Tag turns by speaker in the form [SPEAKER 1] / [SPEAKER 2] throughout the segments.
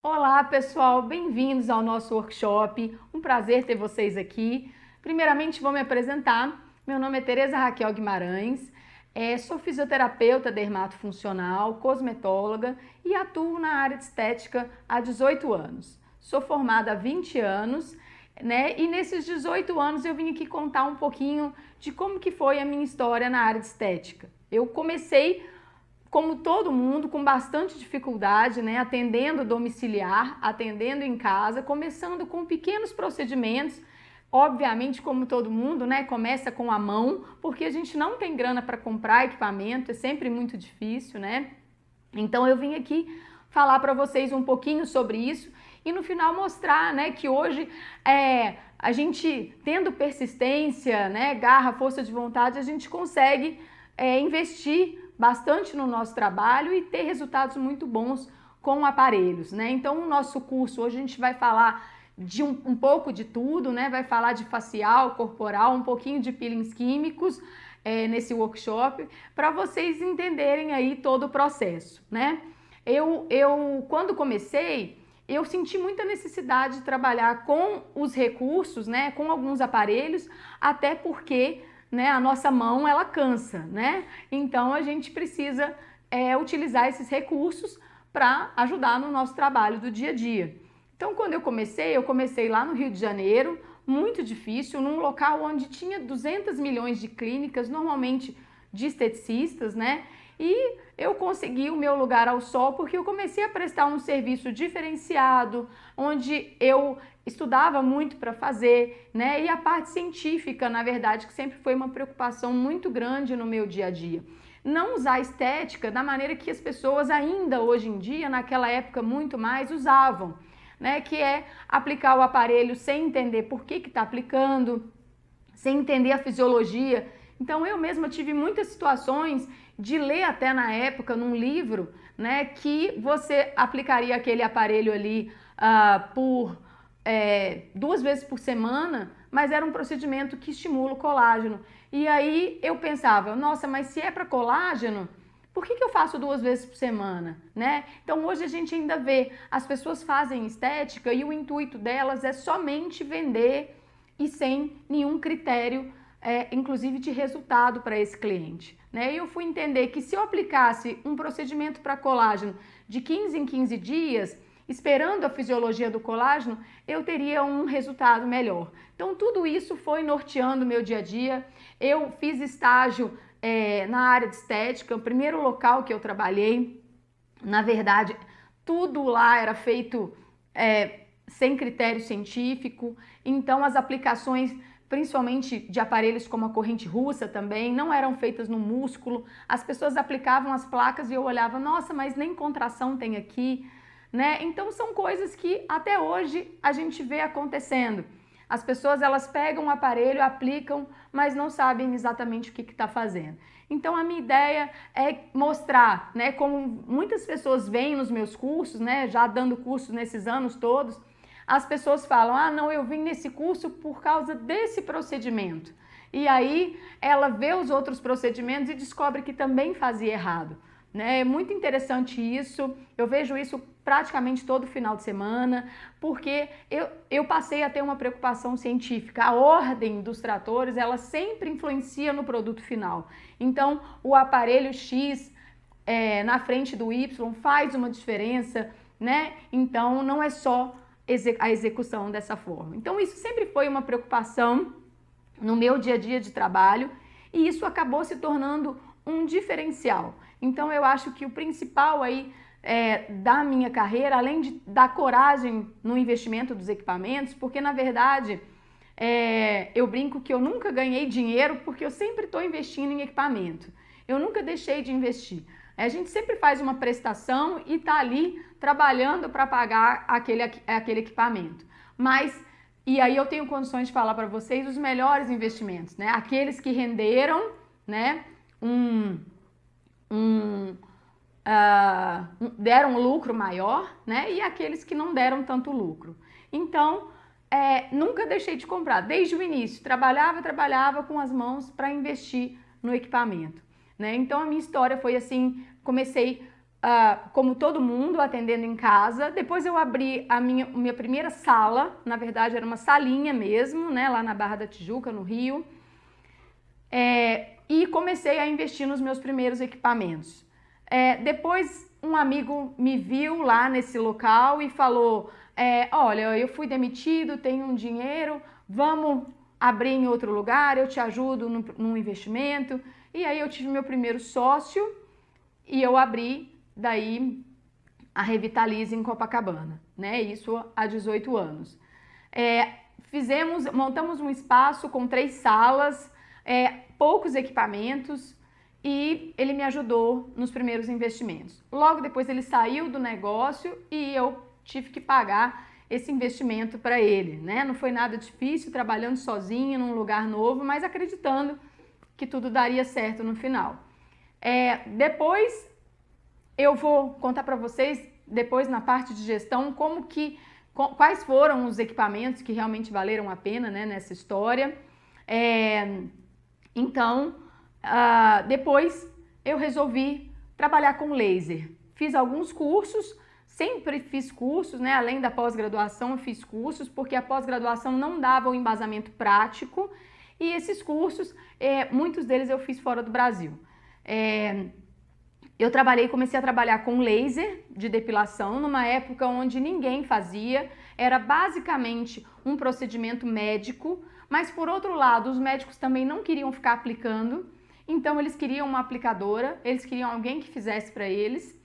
[SPEAKER 1] Olá, pessoal, bem-vindos ao nosso workshop. Um prazer ter vocês aqui. Primeiramente, vou me apresentar. Meu nome é Tereza Raquel Guimarães, sou fisioterapeuta dermatofuncional, cosmetóloga e atuo na área de estética há 18 anos. Sou formada há 20 anos, né? E nesses 18 anos eu vim aqui contar um pouquinho de como que foi a minha história na área de estética. Eu comecei como todo mundo, com bastante dificuldade, né? Atendendo domiciliar, atendendo em casa, começando com pequenos procedimentos. Obviamente, como todo mundo, né? Começa com a mão, porque a gente não tem grana para comprar equipamento, é sempre muito difícil, né? Então eu vim aqui falar para vocês um pouquinho sobre isso e no final mostrar, né, que hoje a gente tendo persistência, né, garra, força de vontade, a gente consegue investir bastante no nosso trabalho e ter resultados muito bons com aparelhos, né? Então o nosso curso hoje a gente vai falar de um pouco de tudo, né? Vai falar de facial, corporal, um pouquinho de peelings químicos nesse workshop, para vocês entenderem aí todo o processo, né? Eu quando comecei, eu senti muita necessidade de trabalhar com os recursos, né? Com alguns aparelhos, até porque, né, a nossa mão ela cansa, né? Então a gente precisa utilizar esses recursos para ajudar no nosso trabalho do dia a dia. Então quando eu comecei lá no Rio de Janeiro, muito difícil, num local onde tinha 200 milhões de clínicas, normalmente de esteticistas, né? E eu consegui o meu lugar ao sol porque eu comecei a prestar um serviço diferenciado, onde eu estudava muito para fazer, né? E a parte científica, na verdade, que sempre foi uma preocupação muito grande no meu dia a dia. Não usar a estética da maneira que as pessoas ainda hoje em dia, naquela época muito mais, usavam, né? Que é aplicar o aparelho sem entender por que está aplicando, sem entender a fisiologia. Então eu mesma tive muitas situações de ler até na época num livro, né, que você aplicaria aquele aparelho ali por 2 vezes por semana, mas era um procedimento que estimula o colágeno. E aí eu pensava, nossa, mas se é para colágeno, por que eu faço 2 vezes por semana, né? Então hoje a gente ainda vê, as pessoas fazem estética e o intuito delas é somente vender e sem nenhum critério, inclusive de resultado para esse cliente, né? E eu fui entender que se eu aplicasse um procedimento para colágeno de 15 em 15 dias, esperando a fisiologia do colágeno, eu teria um resultado melhor. Então tudo isso foi norteando o meu dia a dia. Eu fiz estágio na área de estética, o primeiro local que eu trabalhei, na verdade, tudo lá era feito sem critério científico, então as aplicações, principalmente de aparelhos como a corrente russa também, não eram feitas no músculo, as pessoas aplicavam as placas e eu olhava, nossa, mas nem contração tem aqui, né? Então são coisas que até hoje a gente vê acontecendo. As pessoas elas pegam o aparelho, aplicam, mas não sabem exatamente o que está fazendo. Então a minha ideia é mostrar, né, como muitas pessoas veem nos meus cursos, né, já dando cursos nesses anos todos, as pessoas falam, ah, não, eu vim nesse curso por causa desse procedimento. E aí ela vê os outros procedimentos e descobre que também fazia errado. É muito interessante isso, eu vejo isso praticamente todo final de semana, porque eu passei a ter uma preocupação científica. A ordem dos tratores, ela sempre influencia no produto final. Então, o aparelho X na frente do Y faz uma diferença, né? Então, não é só a execução dessa forma. Então, isso sempre foi uma preocupação no meu dia a dia de trabalho e isso acabou se tornando um diferencial. Então eu acho que o principal aí da minha carreira, além da coragem no investimento dos equipamentos, porque na verdade eu brinco que eu nunca ganhei dinheiro porque eu sempre estou investindo em equipamento. Eu nunca deixei de investir. A gente sempre faz uma prestação e está ali trabalhando para pagar aquele equipamento. E aí eu tenho condições de falar para vocês os melhores investimentos, né? Aqueles que renderam, né? Deram um lucro maior, né? E aqueles que não deram tanto lucro. Então, nunca deixei de comprar. Desde o início, trabalhava com as mãos para investir no equipamento, né? Então, a minha história foi assim, comecei como todo mundo, atendendo em casa. Depois eu abri a minha primeira sala, na verdade era uma salinha mesmo, né, lá na Barra da Tijuca, no Rio. E comecei a investir nos meus primeiros equipamentos. Depois um amigo me viu lá nesse local e falou, olha, eu fui demitido, tenho um dinheiro, vamos abrir em outro lugar, eu te ajudo num investimento. E aí eu tive meu primeiro sócio e eu abri daí a Revitalize em Copacabana, né? Isso há 18 anos. Montamos um espaço com 3 salas, poucos equipamentos, e ele me ajudou nos primeiros investimentos. Logo depois ele saiu do negócio e eu tive que pagar esse investimento para ele, né? Não foi nada difícil, trabalhando sozinha num lugar novo, mas acreditando que tudo daria certo no final. Depois eu vou contar para vocês, depois na parte de gestão, quais foram os equipamentos que realmente valeram a pena, né, nessa história. Então, depois eu resolvi trabalhar com laser. Fiz alguns cursos, sempre fiz cursos, né? Além da pós-graduação, eu fiz cursos, porque a pós-graduação não dava o embasamento prático, e esses cursos, muitos deles eu fiz fora do Brasil. Eu comecei a trabalhar com laser de depilação numa época onde ninguém fazia, era basicamente um procedimento médico, mas por outro lado, os médicos também não queriam ficar aplicando, então eles queriam uma aplicadora, eles queriam alguém que fizesse para eles,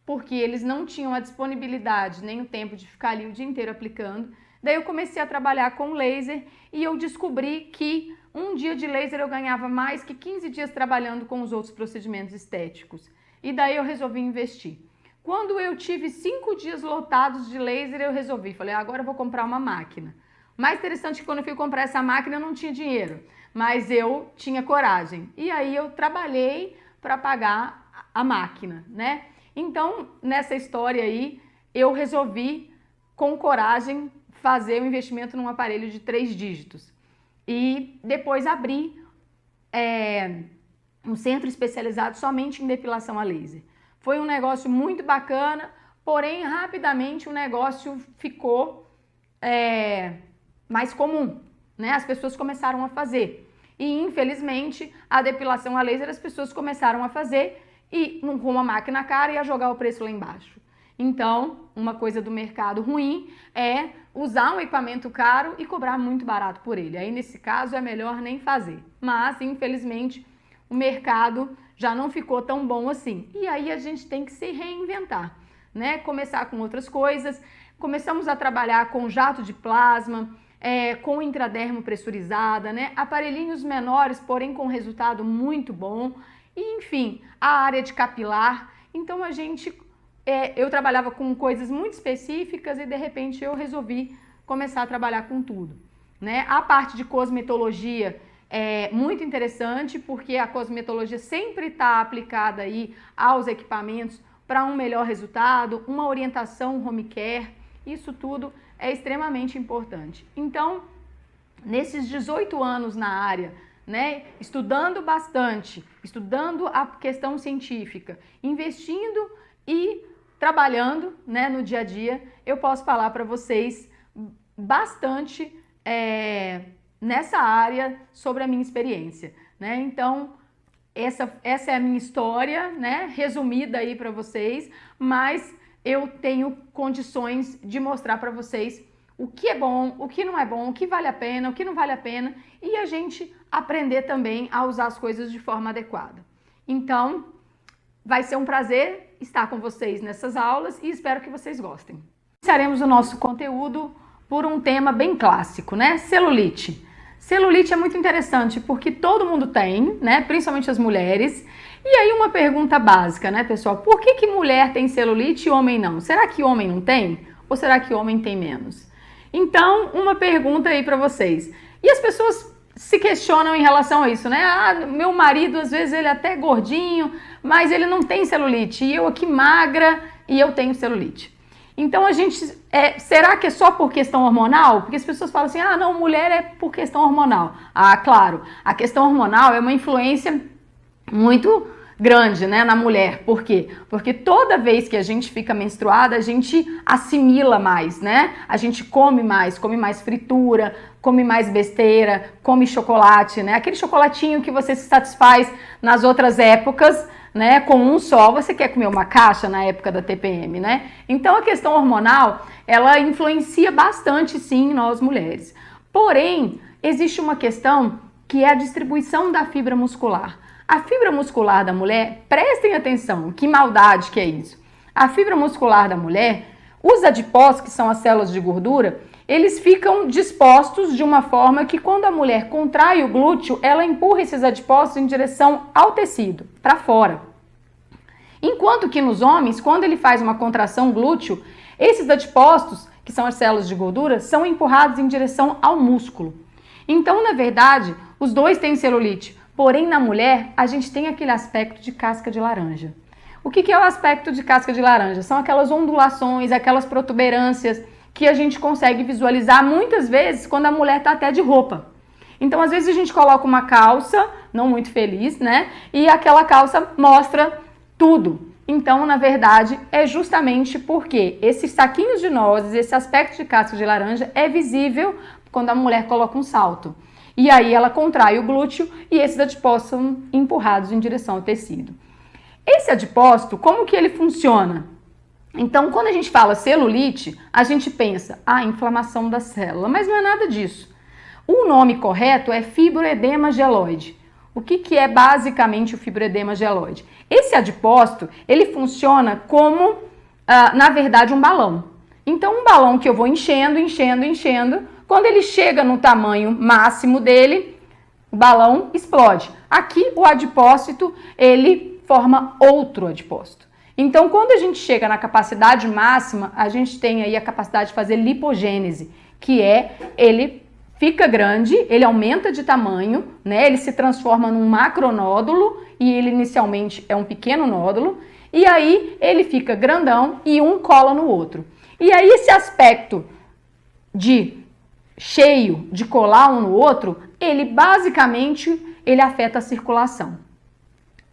[SPEAKER 1] porque eles não tinham a disponibilidade nem o tempo de ficar ali o dia inteiro aplicando. Daí eu comecei a trabalhar com laser e eu descobri que um dia de laser eu ganhava mais que 15 dias trabalhando com os outros procedimentos estéticos. E daí eu resolvi investir. Quando eu tive 5 dias lotados de laser, eu falei, agora eu vou comprar uma máquina. O mais interessante é que quando eu fui comprar essa máquina eu não tinha dinheiro, mas eu tinha coragem. E aí eu trabalhei para pagar a máquina, né? Então, nessa história aí, eu resolvi, com coragem, fazer um investimento num aparelho de 3 dígitos. E depois abri um centro especializado somente em depilação a laser. Foi um negócio muito bacana, porém, rapidamente o negócio ficou mais comum, né? As pessoas começaram a fazer. E, infelizmente, a depilação a laser as pessoas começaram a fazer e com uma máquina cara ia jogar o preço lá embaixo. Então, uma coisa do mercado ruim é usar um equipamento caro e cobrar muito barato por ele. Aí, nesse caso, é melhor nem fazer. Mas, infelizmente, o mercado já não ficou tão bom assim. E aí a gente tem que se reinventar, né? Começar com outras coisas. Começamos a trabalhar com jato de plasma, com intradermo pressurizada, né? Aparelhinhos menores, porém com resultado muito bom. E, enfim, a área de capilar. Então eu trabalhava com coisas muito específicas e de repente eu resolvi começar a trabalhar com tudo, né? A parte de cosmetologia é muito interessante porque a cosmetologia sempre está aplicada aí aos equipamentos para um melhor resultado, uma orientação home care, isso tudo é extremamente importante. Então, nesses 18 anos na área, né, estudando bastante, estudando a questão científica, investindo e trabalhando, né, no dia a dia, eu posso falar para vocês bastante nessa área sobre a minha experiência, né? Então, essa é a minha história, né, resumida aí para vocês, mas eu tenho condições de mostrar para vocês o que é bom, o que não é bom, o que vale a pena, o que não vale a pena e a gente aprender também a usar as coisas de forma adequada. Então, vai ser um prazer estar com vocês nessas aulas e espero que vocês gostem. Iniciaremos o nosso conteúdo por um tema bem clássico, né? Celulite. Celulite é muito interessante porque todo mundo tem, né? Principalmente as mulheres. E aí uma pergunta básica, né, pessoal? Por que mulher tem celulite e homem não? Será que homem não tem? Ou será que homem tem menos? Então, uma pergunta aí para vocês. E as pessoas se questionam em relação a isso, né? Ah, meu marido, às vezes, ele é até gordinho, mas ele não tem celulite. E eu aqui magra e eu tenho celulite. Então, será que é só por questão hormonal? Porque as pessoas falam assim, ah, não, mulher é por questão hormonal. Ah, claro, a questão hormonal é uma influência muito grande, né, na mulher. Por quê? Porque toda vez que a gente fica menstruada, a gente assimila mais, né? A gente come mais fritura, come mais besteira, come chocolate, né? Aquele chocolatinho que você se satisfaz nas outras épocas, né? Com um só, você quer comer uma caixa na época da TPM, né? Então a questão hormonal, ela influencia bastante sim nós mulheres. Porém, existe uma questão que é a distribuição da fibra muscular. A fibra muscular da mulher, prestem atenção, que maldade que é isso. A fibra muscular da mulher, os adipócitos, que são as células de gordura, eles ficam dispostos de uma forma que quando a mulher contrai o glúteo, ela empurra esses adipócitos em direção ao tecido, para fora. Enquanto que nos homens, quando ele faz uma contração glúteo, esses adipócitos, que são as células de gordura, são empurrados em direção ao músculo. Então, na verdade, os dois têm celulite. Porém, na mulher, a gente tem aquele aspecto de casca de laranja. O que é o aspecto de casca de laranja? São aquelas ondulações, aquelas protuberâncias que a gente consegue visualizar muitas vezes quando a mulher está até de roupa. Então, às vezes a gente coloca uma calça, não muito feliz, né? E aquela calça mostra tudo. Então, na verdade, é justamente porque esses saquinhos de nozes, esse aspecto de casca de laranja é visível quando a mulher coloca um salto. E aí ela contrai o glúteo e esses adipócitos são empurrados em direção ao tecido. Esse adipócito, como que ele funciona? Então, quando a gente fala celulite, a gente pensa, inflamação da célula, mas não é nada disso. O nome correto é fibroedema geloide. O que é basicamente o fibroedema geloide? Esse adipócito, ele funciona como, na verdade, um balão. Então, um balão que eu vou enchendo, quando ele chega no tamanho máximo dele, o balão explode. Aqui, o adipócito, ele forma outro adipócito. Então, quando a gente chega na capacidade máxima, a gente tem aí a capacidade de fazer lipogênese, que é, ele fica grande, ele aumenta de tamanho, né? Ele se transforma num macronódulo e ele inicialmente é um pequeno nódulo, e aí ele fica grandão e um cola no outro. E aí esse aspecto cheio de colar um no outro, ele basicamente ele afeta a circulação.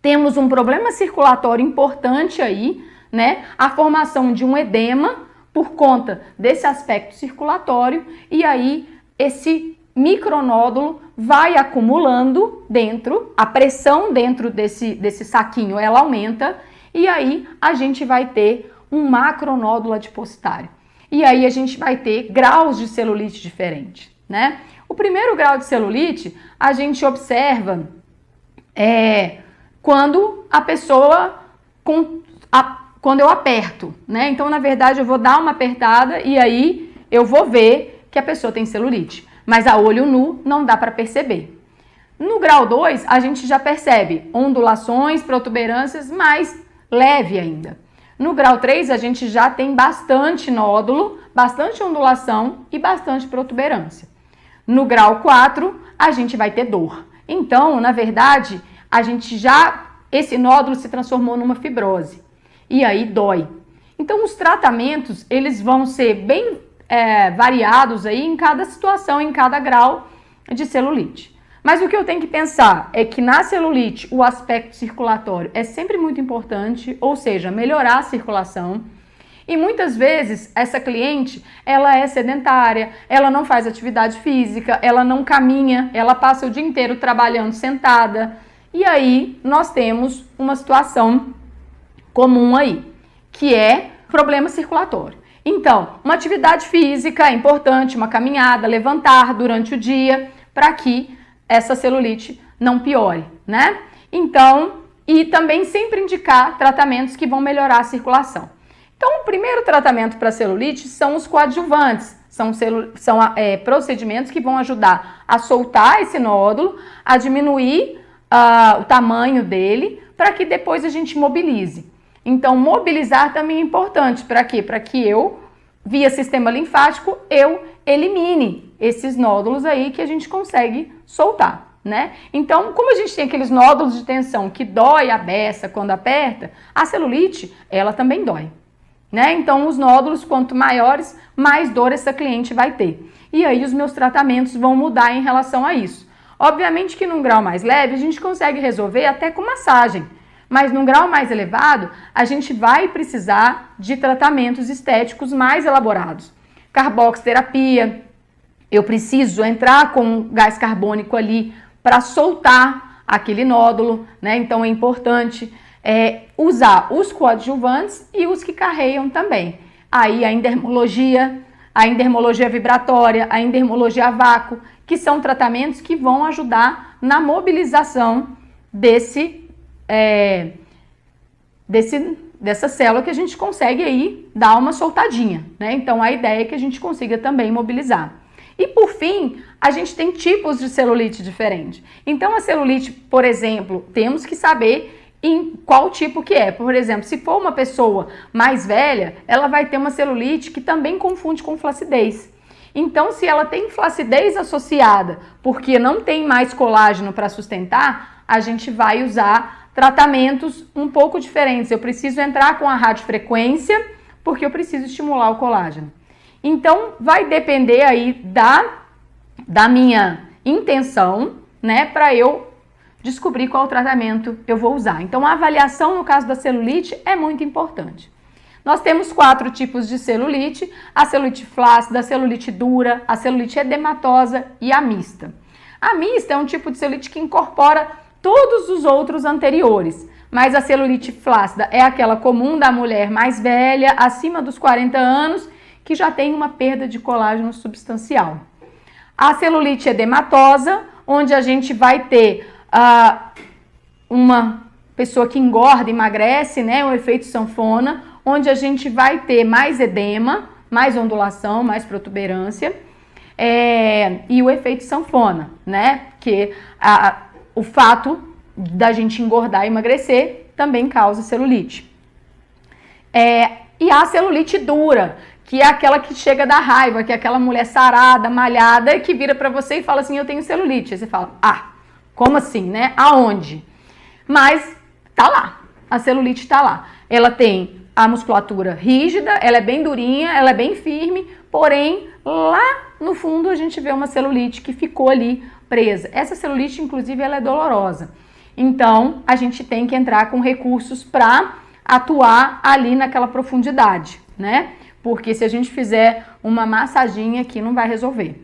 [SPEAKER 1] Temos um problema circulatório importante aí, né? A formação de um edema por conta desse aspecto circulatório, e aí esse micronódulo vai acumulando dentro, a pressão dentro desse saquinho ela aumenta, e aí a gente vai ter um macronódulo adipositário. E aí a gente vai ter graus de celulite diferentes, né? O primeiro grau de celulite a gente observa quando a pessoa, quando eu aperto, né? Então, na verdade, eu vou dar uma apertada e aí eu vou ver que a pessoa tem celulite. Mas a olho nu não dá para perceber. No grau 2, a gente já percebe ondulações, protuberâncias, mais leve ainda. No grau 3, a gente já tem bastante nódulo, bastante ondulação e bastante protuberância. No grau 4, a gente vai ter dor. Então, na verdade, esse nódulo se transformou numa fibrose. E aí dói. Então, os tratamentos, eles vão ser bem variados aí em cada situação, em cada grau de celulite. Mas o que eu tenho que pensar é que na celulite o aspecto circulatório é sempre muito importante, ou seja, melhorar a circulação. E muitas vezes essa cliente, ela é sedentária, ela não faz atividade física, ela não caminha, ela passa o dia inteiro trabalhando sentada. E aí nós temos uma situação comum aí, que é problema circulatório. Então, uma atividade física é importante, uma caminhada, levantar durante o dia, para que essa celulite não piore, né? Então, e também sempre indicar tratamentos que vão melhorar a circulação. Então, o primeiro tratamento para celulite são os coadjuvantes, são procedimentos que vão ajudar a soltar esse nódulo, a diminuir o tamanho dele, para que depois a gente mobilize. Então, mobilizar também é importante. Para quê? Para que eu, via sistema linfático, eu elimine esses nódulos aí que a gente consegue soltar, né? Então, como a gente tem aqueles nódulos de tensão que dói a beça quando aperta, a celulite, ela também dói, né? Então, os nódulos, quanto maiores, mais dor essa cliente vai ter. E aí, os meus tratamentos vão mudar em relação a isso. Obviamente que num grau mais leve, a gente consegue resolver até com massagem. Mas num grau mais elevado, a gente vai precisar de tratamentos estéticos mais elaborados. Carboxiterapia, eu preciso entrar com gás carbônico ali para soltar aquele nódulo, né? Então é importante usar os coadjuvantes e os que carreiam também. Aí a endermologia vibratória, a endermologia a vácuo, que são tratamentos que vão ajudar na mobilização dessa célula que a gente consegue aí dar uma soltadinha, né? Então a ideia é que a gente consiga também mobilizar. E por fim, a gente tem tipos de celulite diferentes. Então a celulite, por exemplo, temos que saber em qual tipo que é. Por exemplo, se for uma pessoa mais velha, ela vai ter uma celulite que também confunde com flacidez. Então, se ela tem flacidez associada, porque não tem mais colágeno para sustentar, a gente vai usar tratamentos um pouco diferentes. Eu preciso entrar com a radiofrequência, porque eu preciso estimular o colágeno. Então, vai depender aí da minha intenção, né, para eu descobrir qual tratamento eu vou usar. Então, a avaliação no caso da celulite é muito importante. Nós temos 4 tipos de celulite: a celulite flácida, a celulite dura, a celulite edematosa e a mista. A mista é um tipo de celulite que incorpora todos os outros anteriores, mas a celulite flácida é aquela comum da mulher mais velha, acima dos 40 anos, que já tem uma perda de colágeno substancial. A celulite edematosa, onde a gente vai ter uma pessoa que engorda, emagrece, né, o efeito sanfona, onde a gente vai ter mais edema, mais ondulação, mais protuberância, e o efeito sanfona, né, que o fato da gente engordar e emagrecer também causa celulite. E a celulite dura, que é aquela que chega da raiva, que é aquela mulher sarada, malhada, que vira pra você e fala assim: eu tenho celulite. Aí você fala: como assim, né? Aonde? Mas tá lá, a celulite tá lá. Ela tem a musculatura rígida, ela é bem durinha, ela é bem firme, porém lá no fundo a gente vê uma celulite que ficou ali presa. Essa celulite, inclusive, ela é dolorosa. Então, a gente tem que entrar com recursos para atuar ali naquela profundidade, né? Porque se a gente fizer uma massaginha aqui, não vai resolver.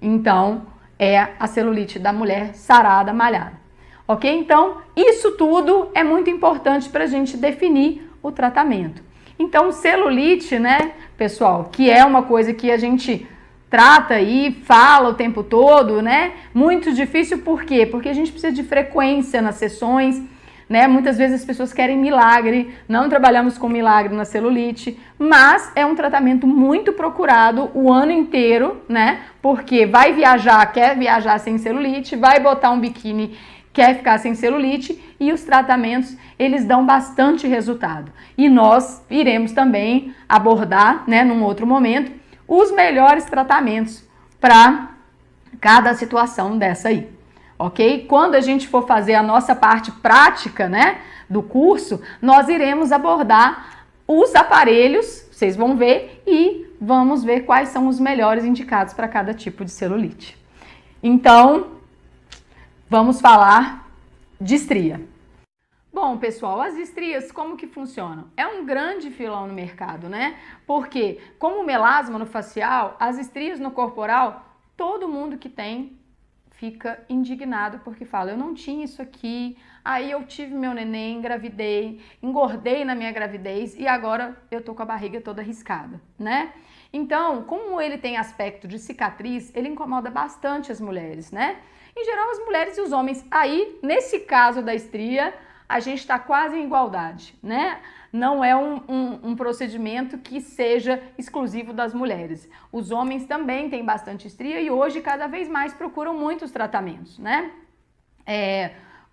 [SPEAKER 1] Então, é a celulite da mulher sarada, malhada. Ok? Então, isso tudo é muito importante para a gente definir o tratamento. Então, celulite, né, pessoal, que é uma coisa que a gente trata e fala o tempo todo, né? Muito difícil, por quê? Porque a gente precisa de frequência nas sessões, né? Muitas vezes as pessoas querem milagre, não trabalhamos com milagre na celulite, mas é um tratamento muito procurado o ano inteiro, né? Porque vai viajar, quer viajar sem celulite, vai botar um biquíni, quer ficar sem celulite, e os tratamentos, eles dão bastante resultado. E nós iremos também abordar, né, num outro momento, os melhores tratamentos para cada situação dessa aí. Ok? Quando a gente for fazer a nossa parte prática, né, do curso, nós iremos abordar os aparelhos, vocês vão ver, e vamos ver quais são os melhores indicados para cada tipo de celulite. Então, vamos falar de estria. Bom, pessoal, as estrias, como que funcionam? É um grande filão no mercado, né? Porque, como melasma no facial, as estrias no corporal, todo mundo que tem fica indignado porque fala: eu não tinha isso aqui, aí eu tive meu neném, engravidei, engordei na minha gravidez e agora eu tô com a barriga toda riscada, né? Então, como ele tem aspecto de cicatriz, ele incomoda bastante as mulheres, né? Em geral, as mulheres e os homens. Aí, nesse caso da estria, a gente está quase em igualdade, né? Não é um procedimento que seja exclusivo das mulheres. Os homens também têm bastante estria e hoje cada vez mais procuram muitos tratamentos, né?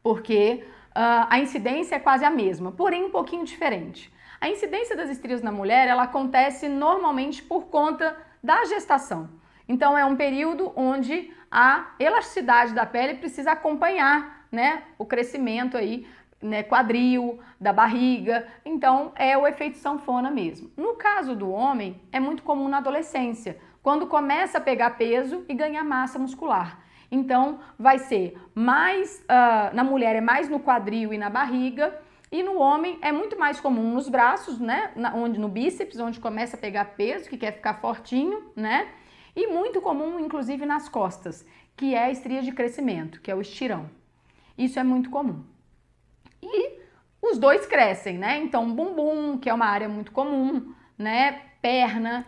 [SPEAKER 1] Porque a incidência é quase a mesma, porém um pouquinho diferente. A incidência das estrias na mulher, ela acontece normalmente por conta da gestação. Então é um período onde a elasticidade da pele precisa acompanhar, né, o crescimento aí, né, quadril, da barriga. Então é o efeito sanfona mesmo. No caso do homem, é muito comum na adolescência, quando começa a pegar peso e ganhar massa muscular. Então vai ser mais, na mulher é mais no quadril e na barriga, E no homem é muito mais comum nos braços, né? No bíceps, onde começa a pegar peso, que quer ficar fortinho, né? E muito comum, inclusive, nas costas, que é a estria de crescimento, que é o estirão. Isso é muito comum. E os dois crescem, né? Então, bumbum, que é uma área muito comum, né? Perna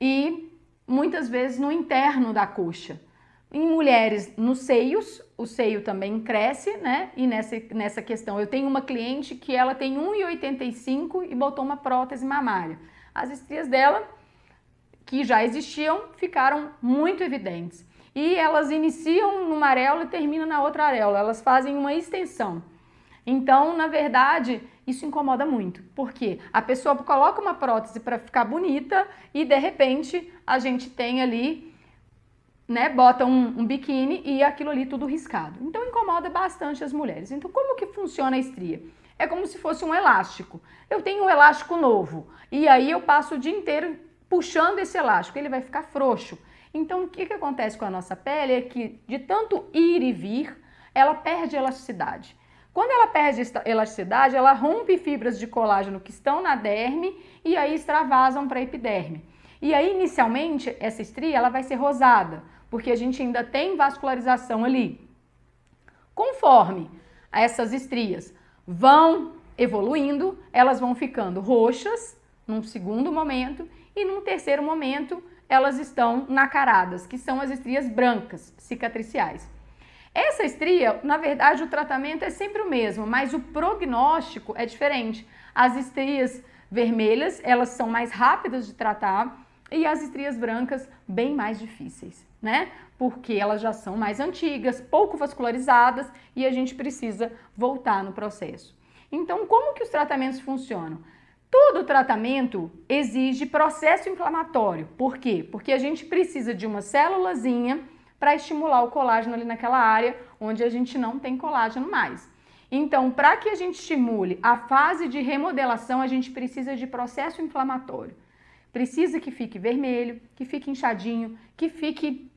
[SPEAKER 1] e muitas vezes no interno da coxa. Em mulheres, nos seios, o seio também cresce, né? E nessa questão, eu tenho uma cliente que ela tem 1,85 e botou uma prótese mamária. As estrias dela, que já existiam, ficaram muito evidentes. E elas iniciam numa areola e terminam na outra areola. Elas fazem uma extensão. Então, na verdade, isso incomoda muito, porque a pessoa coloca uma prótese para ficar bonita e, de repente, a gente tem ali, né, bota um biquíni e aquilo ali tudo riscado. Então, incomoda bastante as mulheres. Então, como que funciona a estria? É como se fosse um elástico. Eu tenho um elástico novo e aí eu passo o dia inteiro puxando esse elástico, ele vai ficar frouxo. Então, o que acontece com a nossa pele é que, de tanto ir e vir, ela perde elasticidade. Quando ela perde elasticidade, ela rompe fibras de colágeno que estão na derme e aí extravasam para a epiderme. E aí, inicialmente, essa estria ela vai ser rosada, porque a gente ainda tem vascularização ali. Conforme essas estrias vão evoluindo, elas vão ficando roxas num segundo momento e num terceiro momento elas estão nacaradas, que são as estrias brancas, cicatriciais. Essa estria, na verdade, o tratamento é sempre o mesmo, mas o prognóstico é diferente. As estrias vermelhas, elas são mais rápidas de tratar e as estrias brancas bem mais difíceis, né? Porque elas já são mais antigas, pouco vascularizadas e a gente precisa voltar no processo. Então, como que os tratamentos funcionam? Todo tratamento exige processo inflamatório. Por quê? Porque a gente precisa de uma célulazinha para estimular o colágeno ali naquela área onde a gente não tem colágeno mais. Então, para que a gente estimule a fase de remodelação, a gente precisa de processo inflamatório. Precisa que fique vermelho, que fique inchadinho, que fique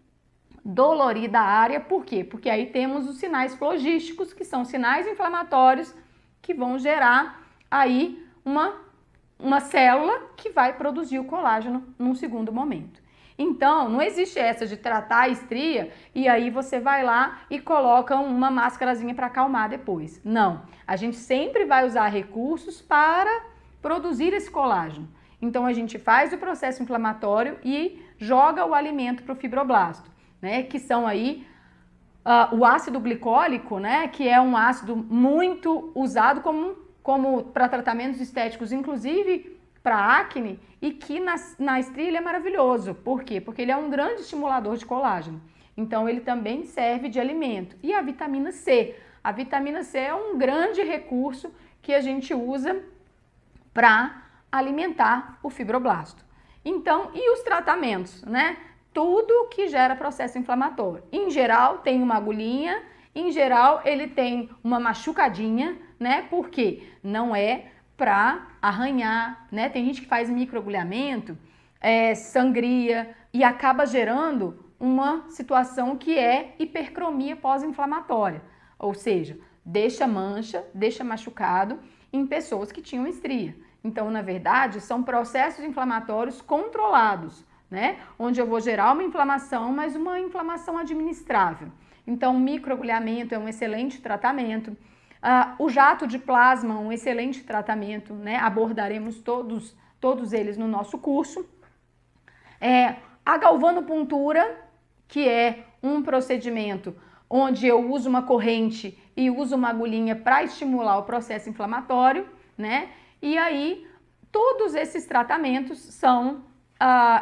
[SPEAKER 1] dolorida a área. Por quê? Porque aí temos os sinais flogísticos, que são sinais inflamatórios que vão gerar aí uma célula que vai produzir o colágeno num segundo momento. Então, não existe essa de tratar a estria e aí você vai lá e coloca uma máscarazinha para acalmar depois. Não, a gente sempre vai usar recursos para produzir esse colágeno. Então, a gente faz o processo inflamatório e joga o alimento para o fibroblasto, né? Que são aí o ácido glicólico, né? Que é um ácido muito usado como para tratamentos estéticos, inclusive para acne, e que na estria ele é maravilhoso. Por quê? Porque ele é um grande estimulador de colágeno. Então, ele também serve de alimento. E a vitamina C? A vitamina C é um grande recurso que a gente usa para alimentar o fibroblasto. Então, e os tratamentos, né? Tudo que gera processo inflamatório. Em geral, tem uma agulhinha, em geral, ele tem uma machucadinha, né? Porque não é para arranhar, né? Tem gente que faz microagulhamento, sangria e acaba gerando uma situação que é hipercromia pós-inflamatória, ou seja, deixa mancha, deixa machucado em pessoas que tinham estria. Então, na verdade, são processos inflamatórios controlados, né? Onde eu vou gerar uma inflamação, mas uma inflamação administrável. Então, o microagulhamento é um excelente tratamento. O jato de plasma, um excelente tratamento, né? Abordaremos todos eles no nosso curso. A galvanopuntura, que é um procedimento onde eu uso uma corrente e uso uma agulhinha para estimular o processo inflamatório, né? E aí, todos esses tratamentos são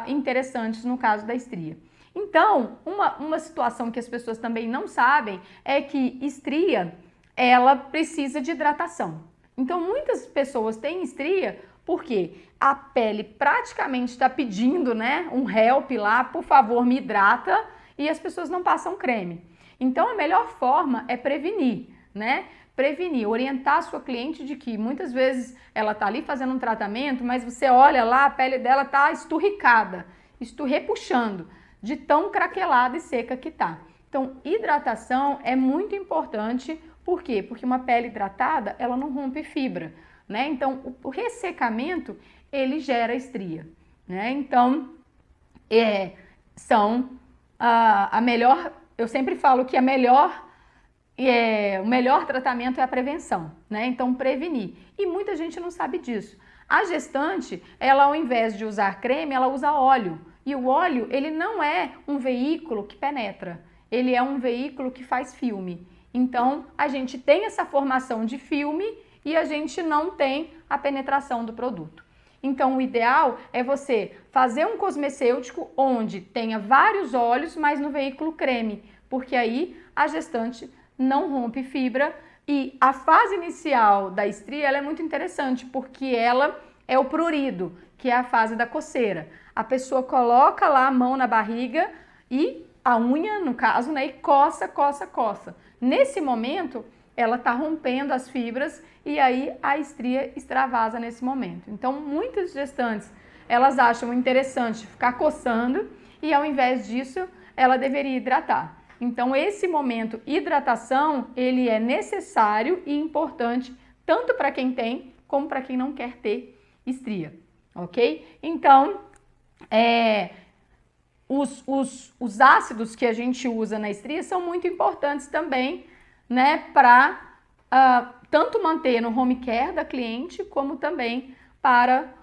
[SPEAKER 1] interessantes no caso da estria. Então, uma situação que as pessoas também não sabem é que estria, ela precisa de hidratação. Então, muitas pessoas têm estria porque a pele praticamente está pedindo, né, um help lá, por favor, me hidrata, e as pessoas não passam creme. Então, a melhor forma é prevenir, né? Prevenir, orientar a sua cliente de que muitas vezes ela está ali fazendo um tratamento, mas você olha lá, a pele dela está esturricada, repuxando, de tão craquelada e seca que está. Então, hidratação é muito importante Por quê? Porque uma pele hidratada, ela não rompe fibra, né? Então, o ressecamento, ele gera estria, né? Então, são a melhor, eu sempre falo que o melhor tratamento é a prevenção, né? Então, prevenir. E muita gente não sabe disso. A gestante, ela ao invés de usar creme, ela usa óleo. E o óleo, ele não é um veículo que penetra, ele é um veículo que faz filme. Então, a gente tem essa formação de filme e a gente não tem a penetração do produto. Então, o ideal é você fazer um cosmecêutico onde tenha vários óleos, mas no veículo creme, porque aí a gestante não rompe fibra. E a fase inicial da estria ela é muito interessante, porque ela é o prurido, que é a fase da coceira. A pessoa coloca lá a mão na barriga e a unha, no caso, né, e coça, coça, coça. Nesse momento, ela está rompendo as fibras e aí a estria extravasa nesse momento. Então, muitas gestantes, elas acham interessante ficar coçando e ao invés disso, ela deveria hidratar. Então, esse momento hidratação, ele é necessário e importante tanto para quem tem como para quem não quer ter estria, ok? Então, os ácidos que a gente usa na estria são muito importantes também, né, para tanto manter no home care da cliente, como também para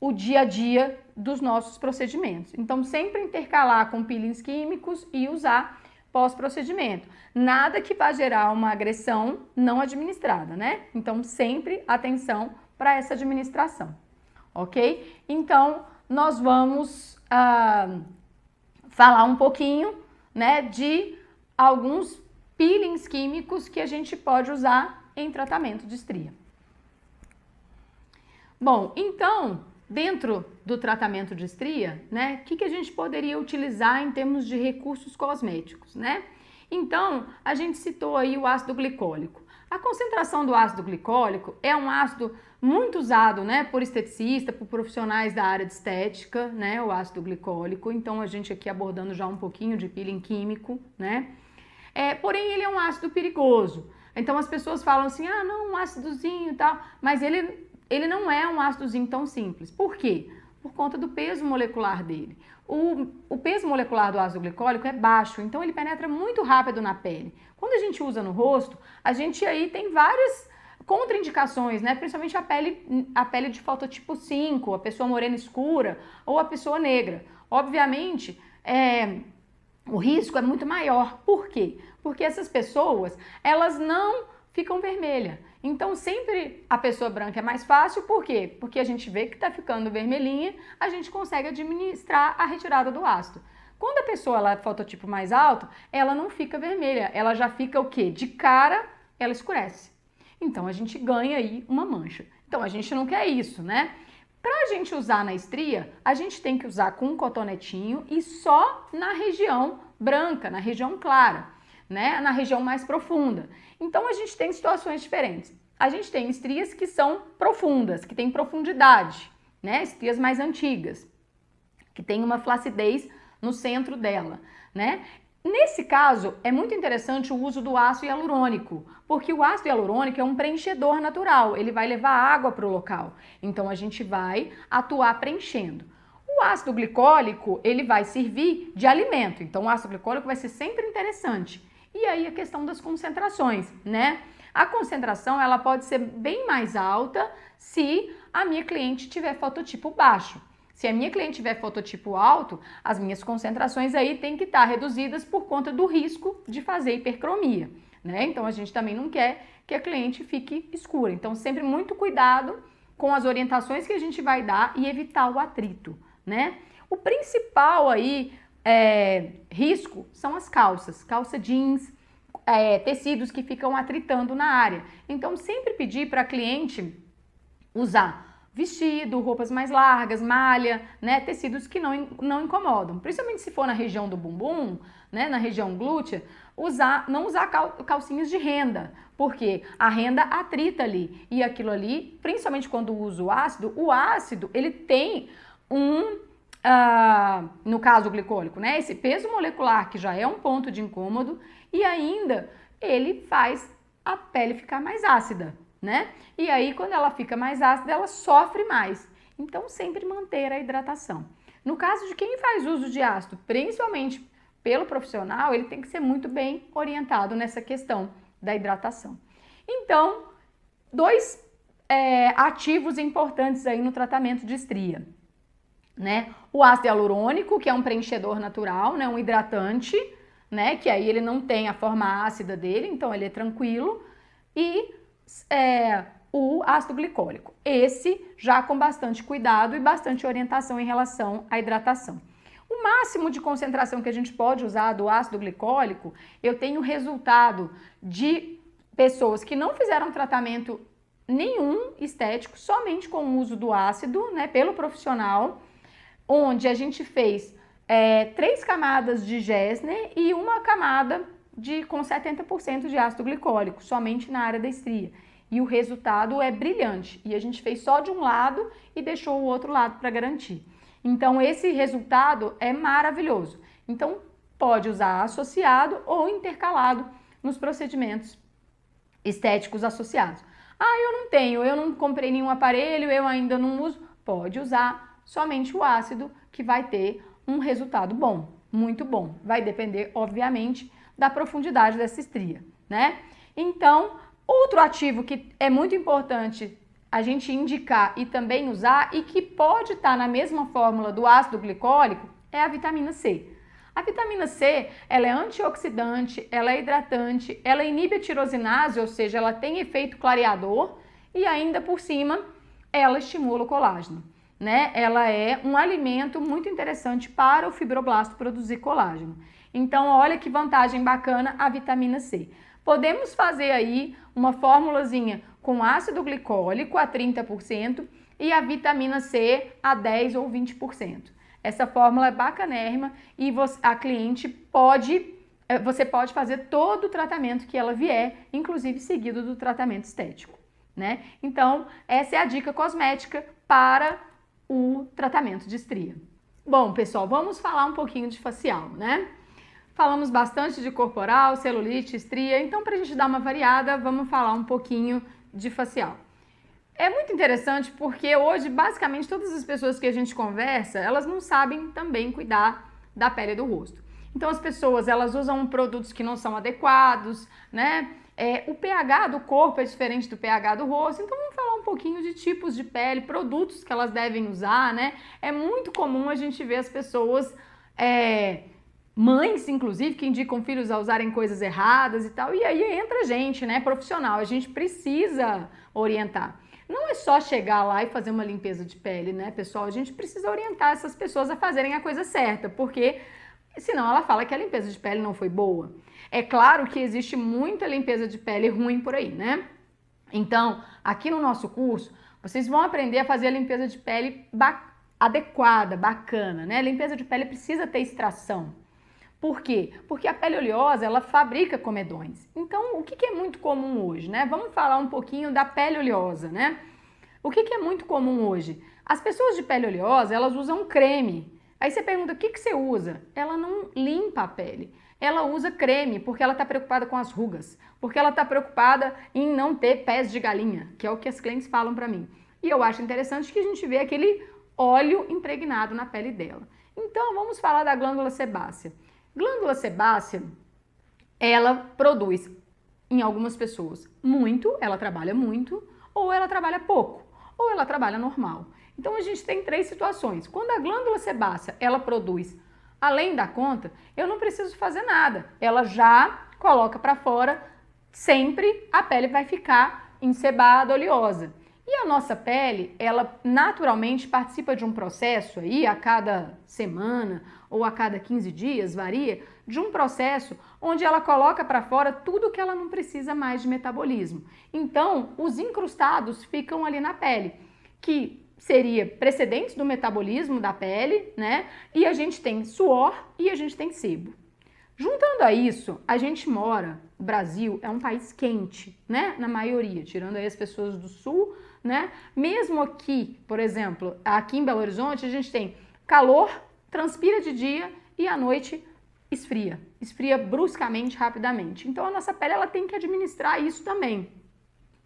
[SPEAKER 1] o dia a dia dos nossos procedimentos. Então, sempre intercalar com peelings químicos e usar pós-procedimento. Nada que vá gerar uma agressão não administrada, né? Então, sempre atenção para essa administração, ok? Então, nós vamos falar um pouquinho, né, de alguns peelings químicos que a gente pode usar em tratamento de estria. Bom, então, dentro do tratamento de estria, né, o que a gente poderia utilizar em termos de recursos cosméticos, né? Então, a gente citou aí o ácido glicólico. A concentração do ácido glicólico é um ácido muito usado, né, por esteticista, por profissionais da área de estética, né, o ácido glicólico. Então, a gente aqui abordando já um pouquinho de peeling químico, né? Porém, ele é um ácido perigoso. Então, as pessoas falam assim, ah, não, um ácidozinho e tal, mas ele não é um ácidozinho tão simples. Por quê? Por conta do peso molecular dele. O peso molecular do ácido glicólico é baixo, então ele penetra muito rápido na pele. Quando a gente usa no rosto, a gente aí tem várias contraindicações, né? Principalmente a pele de fototipo 5, a pessoa morena escura ou a pessoa negra. Obviamente, o risco é muito maior. Por quê? Porque essas pessoas, elas não ficam vermelhas. Então, sempre a pessoa branca é mais fácil, por quê? Porque a gente vê que está ficando vermelhinha, a gente consegue administrar a retirada do ácido. Quando a pessoa ela é fototipo mais alto, ela não fica vermelha, ela já fica o quê? De cara, ela escurece. Então, a gente ganha aí uma mancha. Então, a gente não quer isso, né? Para a gente usar na estria, a gente tem que usar com um cotonetinho e só na região branca, na região clara, né? Na região mais profunda. Então, a gente tem situações diferentes. A gente tem estrias que são profundas, que têm profundidade, né? Estrias mais antigas, que tem uma flacidez no centro dela, né? Nesse caso, é muito interessante o uso do ácido hialurônico, porque o ácido hialurônico é um preenchedor natural, ele vai levar água para o local. Então, a gente vai atuar preenchendo. O ácido glicólico, ele vai servir de alimento, então o ácido glicólico vai ser sempre interessante. E aí a questão das concentrações, né? A concentração, ela pode ser bem mais alta se a minha cliente tiver fototipo baixo. Se a minha cliente tiver fototipo alto, as minhas concentrações aí têm que estar reduzidas por conta do risco de fazer hipercromia, né? Então, a gente também não quer que a cliente fique escura. Então, sempre muito cuidado com as orientações que a gente vai dar e evitar o atrito, né? O principal aí risco são as calças, calça jeans, tecidos que ficam atritando na área. Então, sempre pedir para a cliente usar vestido, roupas mais largas, malha, né, tecidos que não incomodam. Principalmente se for na região do bumbum, né, na região glútea, não usar calcinhas de renda, porque a renda atrita ali. E aquilo ali, principalmente quando usa o ácido, ele tem no caso glicólico, né, esse peso molecular que já é um ponto de incômodo e ainda ele faz a pele ficar mais ácida, né? E aí, quando ela fica mais ácida, ela sofre mais. Então, sempre manter a hidratação. No caso de quem faz uso de ácido, principalmente pelo profissional, ele tem que ser muito bem orientado nessa questão da hidratação. Então, dois ativos importantes aí no tratamento de estria, né? O ácido hialurônico, que é um preenchedor natural, né? Um hidratante, né? Que aí ele não tem a forma ácida dele, então ele é tranquilo. E o ácido glicólico. Esse já com bastante cuidado e bastante orientação em relação à hidratação. O máximo de concentração que a gente pode usar do ácido glicólico, eu tenho resultado de pessoas que não fizeram tratamento nenhum estético, somente com o uso do ácido, né, pelo profissional, onde a gente fez 3 camadas de Gersner e uma camada com 70% de ácido glicólico, somente na área da estria. E o resultado é brilhante. E a gente fez só de um lado e deixou o outro lado para garantir. Então, esse resultado é maravilhoso. Então, pode usar associado ou intercalado nos procedimentos estéticos associados. Ah, eu não comprei nenhum aparelho, eu ainda não uso. Pode usar somente o ácido, que vai ter um resultado bom, muito bom. Vai depender, obviamente, da profundidade dessa estria, né? Então, outro ativo que é muito importante a gente indicar e também usar e que pode estar na mesma fórmula do ácido glicólico é a vitamina C. A vitamina C, ela é antioxidante, ela é hidratante, ela inibe a tirosinase, ou seja, ela tem efeito clareador e ainda por cima ela estimula o colágeno, né? Ela é um alimento muito interessante para o fibroblasto produzir colágeno. Então, olha que vantagem bacana a vitamina C. Podemos fazer aí uma formulazinha com ácido glicólico a 30% e a vitamina C a 10 ou 20%. Essa fórmula é bacanérrima e você pode fazer todo o tratamento que ela vier, inclusive seguido do tratamento estético, né? Então, essa é a dica cosmética para o tratamento de estria. Bom, pessoal, vamos falar um pouquinho de facial, né? Falamos bastante de corporal, celulite, estria, então para a gente dar uma variada, vamos falar um pouquinho de facial. É muito interessante porque hoje, basicamente, todas as pessoas que a gente conversa, elas não sabem também cuidar da pele do rosto. Então as pessoas, elas usam produtos que não são adequados, né? O pH do corpo é diferente do pH do rosto, então vamos falar um pouquinho de tipos de pele, produtos que elas devem usar, né? É muito comum a gente ver as pessoas... mães, inclusive, que indicam filhos a usarem coisas erradas e tal, e aí entra a gente, né, profissional, a gente precisa orientar. Não é só chegar lá e fazer uma limpeza de pele, né, pessoal? A gente precisa orientar essas pessoas a fazerem a coisa certa, porque senão ela fala que a limpeza de pele não foi boa. É claro que existe muita limpeza de pele ruim por aí, né? Então, aqui no nosso curso, vocês vão aprender a fazer a limpeza de pele adequada, bacana, né? A limpeza de pele precisa ter extração. Por quê? Porque a pele oleosa, ela fabrica comedões. Então, o que é muito comum hoje, né? Vamos falar um pouquinho da pele oleosa, né? O que é muito comum hoje? As pessoas de pele oleosa, elas usam creme. Aí você pergunta, o que você usa? Ela não limpa a pele. Ela usa creme porque ela está preocupada com as rugas, porque ela está preocupada em não ter pés de galinha, que é o que as clientes falam para mim. E eu acho interessante que a gente vê aquele óleo impregnado na pele dela. Então, vamos falar da glândula sebácea. Glândula sebácea, ela produz, em algumas pessoas, muito, ela trabalha muito, ou ela trabalha pouco, ou ela trabalha normal. Então, a gente tem 3 situações. Quando a glândula sebácea, ela produz além da conta, eu não preciso fazer nada. Ela já coloca para fora, sempre a pele vai ficar encebada, oleosa. E a nossa pele, ela naturalmente participa de um processo aí, a cada semana ou a cada 15 dias, varia, de um processo onde ela coloca para fora tudo que ela não precisa mais de metabolismo. Então, os incrustados ficam ali na pele, que seria precedentes do metabolismo da pele, né? E a gente tem suor e a gente tem sebo. Juntando a isso, a gente mora, o Brasil é um país quente, né? Na maioria, tirando aí as pessoas do sul, né? Mesmo aqui, por exemplo, aqui em Belo Horizonte, a gente tem calor, transpira de dia e à noite esfria bruscamente, rapidamente. Então a nossa pele ela tem que administrar isso também.